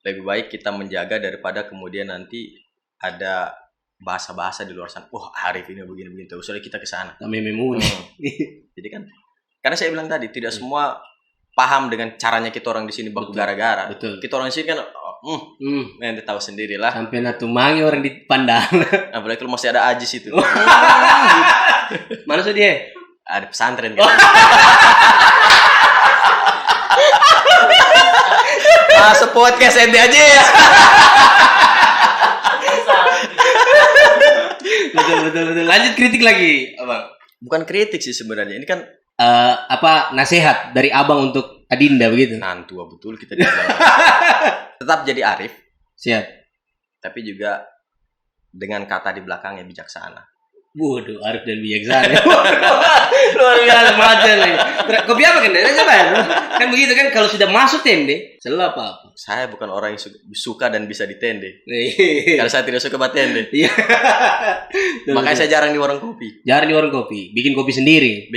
[SPEAKER 2] lebih baik kita menjaga daripada kemudian nanti ada bahasa-bahasa di luar sana. Wah, Arif ini begini-begini, terus kita ke sana. Jadi kan karena saya bilang tadi tidak semua paham dengan caranya kita orang di sini baku gara-gara.
[SPEAKER 1] Betul.
[SPEAKER 2] Kita orang di sini kan nanti tahu sendirilah.
[SPEAKER 1] Sampai natumangi orang di pandang.
[SPEAKER 2] Apalagi kalau masih ada ajis itu.
[SPEAKER 1] Mana sih dia?
[SPEAKER 2] Ada pesantren kan. Masuk podcast ente aja ya.
[SPEAKER 1] Betul. Lanjut kritik lagi, Abang.
[SPEAKER 2] Bukan kritik sih sebenarnya. Ini kan
[SPEAKER 1] nasihat dari Abang untuk Adinda begitu.
[SPEAKER 2] Nantua betul kita tetap jadi Arif.
[SPEAKER 1] Siap.
[SPEAKER 2] Tapi juga dengan kata di belakangnya bijaksana.
[SPEAKER 1] Waduh, Arif dan bijaksana. Luar biasa macam nih. Kopi apa kan? Kan begitu kan kalau sudah masuk tende, selalu apa?
[SPEAKER 2] Saya bukan orang yang suka dan bisa ditende. Karena saya tidak suka batende.
[SPEAKER 1] Iya.
[SPEAKER 2] Makanya saya jarang di warung kopi.
[SPEAKER 1] Bikin kopi sendiri.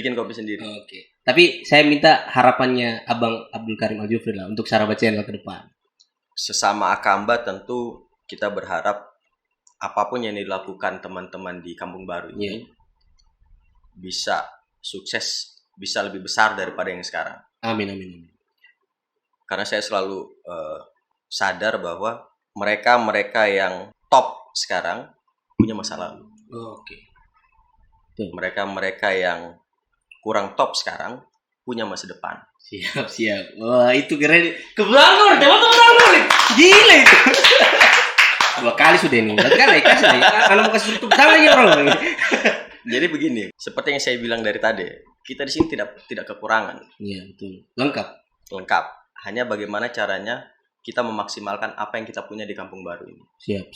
[SPEAKER 1] Oke. Tapi saya minta harapannya Abang Abdul Karim Aljufri lah untuk Saraba Channel ke depan.
[SPEAKER 2] Sesama Akamba tentu kita berharap apapun yang dilakukan teman-teman di Kampung Baru ini bisa sukses, bisa lebih besar daripada yang sekarang.
[SPEAKER 1] Amin.
[SPEAKER 2] Karena saya selalu sadar bahwa mereka yang top sekarang punya masa lalu.
[SPEAKER 1] Oke.
[SPEAKER 2] Mereka yang kurang top sekarang punya masa depan.
[SPEAKER 1] Siap. Wah, itu keren. Keblangor, teman-teman. Gila itu. 2 kali sudah ini. Berarti kan kasih lagi. Kalau mau kasih tutup tangan ya orang.
[SPEAKER 2] Jadi begini, seperti yang saya bilang dari tadi, kita di sini tidak kekurangan.
[SPEAKER 1] Iya, betul. Lengkap.
[SPEAKER 2] Hanya bagaimana caranya kita memaksimalkan apa yang kita punya di Kampung Baru ini.
[SPEAKER 1] Siap.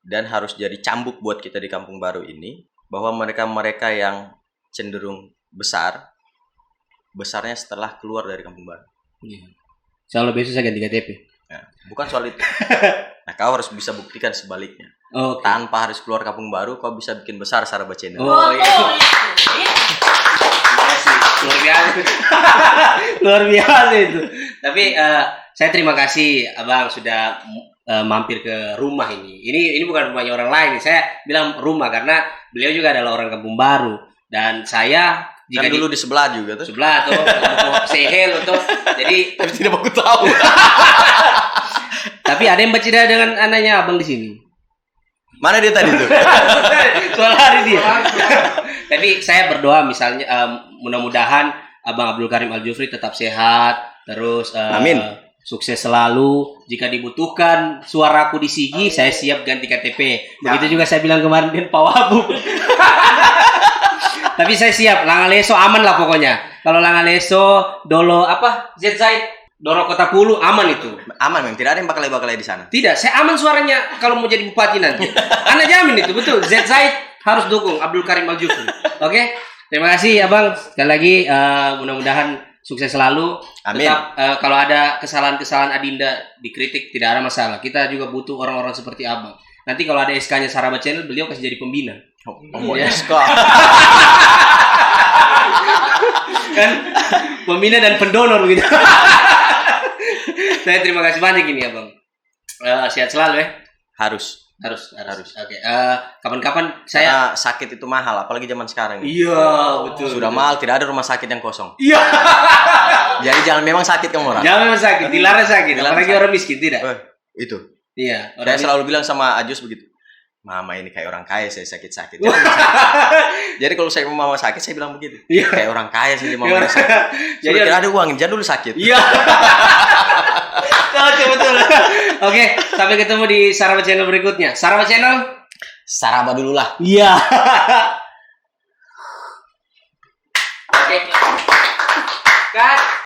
[SPEAKER 2] Dan harus jadi cambuk buat kita di Kampung Baru ini bahwa mereka yang cenderung besarnya setelah keluar dari Kampung Baru.
[SPEAKER 1] Iya. Insya Allah besok saya ganti KTP.
[SPEAKER 2] Nah, bukan soal itu. Nah, kau harus bisa buktikan sebaliknya.
[SPEAKER 1] Okay.
[SPEAKER 2] Tanpa harus keluar Kampung Baru, kau bisa bikin besar Saraba Channel.
[SPEAKER 1] Luar biasa itu. Tapi saya terima kasih Abang sudah mampir ke rumah ini. Ini bukan rumahnya orang lain. Saya bilang rumah karena beliau juga adalah orang Kampung Baru dan saya
[SPEAKER 2] kan dulu di sebelah juga tuh.
[SPEAKER 1] Sebelah tuh, say hello tuh. Jadi
[SPEAKER 2] tapi tidak aku tahu.
[SPEAKER 1] Tapi ada yang bercita dengan anaknya abang di sini.
[SPEAKER 2] Mana dia tadi tuh?
[SPEAKER 1] Soal hari dia. Tapi saya berdoa misalnya mudah-mudahan Abang Abdul Karim Al-Jufri tetap sehat, terus
[SPEAKER 2] amin.
[SPEAKER 1] Sukses selalu. Jika dibutuhkan suaraku di Sigi, saya siap ganti KTP. Begitu juga saya bilang kemarin dengan Pak Wabu. Tapi saya siap, Langaleso aman lah pokoknya. Kalau Langaleso, Dolo ZZ, Doro Kota Pulu aman itu.
[SPEAKER 2] Aman memang, tidak ada yang bakalai di sana.
[SPEAKER 1] Tidak, saya aman suaranya kalau mau jadi bupati nanti. Anda jamin itu betul. ZZ harus dukung Abdul Karim Al-Jufri. Oke? Terima kasih Abang. Sekali lagi mudah-mudahan sukses selalu.
[SPEAKER 2] Amin.
[SPEAKER 1] Tetap kalau ada kesalahan-kesalahan Adinda dikritik tidak ada masalah. Kita juga butuh orang-orang seperti Abang. Nanti kalau ada SK-nya Saraba Channel, beliau kasih jadi pembina.
[SPEAKER 2] Ya. SK.
[SPEAKER 1] Kan pembina dan pendonor gitu. Saya terima kasih banyak ini Abang. Sehat selalu ya.
[SPEAKER 2] Harus.
[SPEAKER 1] Oke. Kapan-kapan saya
[SPEAKER 2] sakit itu mahal, apalagi zaman sekarang.
[SPEAKER 1] Iya, betul.
[SPEAKER 2] Sudah mahal, tidak ada rumah sakit yang kosong.
[SPEAKER 1] Iya.
[SPEAKER 2] Jadi jangan memang sakit kamu orang.
[SPEAKER 1] Jangan memang sakit, dilarang sakit. Apalagi orang miskin tidak.
[SPEAKER 2] Itu.
[SPEAKER 1] Iya.
[SPEAKER 2] Saya selalu bilang sama Ajus begitu. Mama ini kayak orang kaya, saya sakit-sakit. Jadi kalau saya mau mama sakit, saya bilang begitu.
[SPEAKER 1] Iya.
[SPEAKER 2] Kayak orang kaya saja mama sakit. Jadi tidak ada uang, jangan dulu sakit.
[SPEAKER 1] Iya. Betul. Oke, sampai ketemu di Saraba Channel berikutnya. Saraba Channel,
[SPEAKER 2] Saraba dulu lah.
[SPEAKER 1] Iya.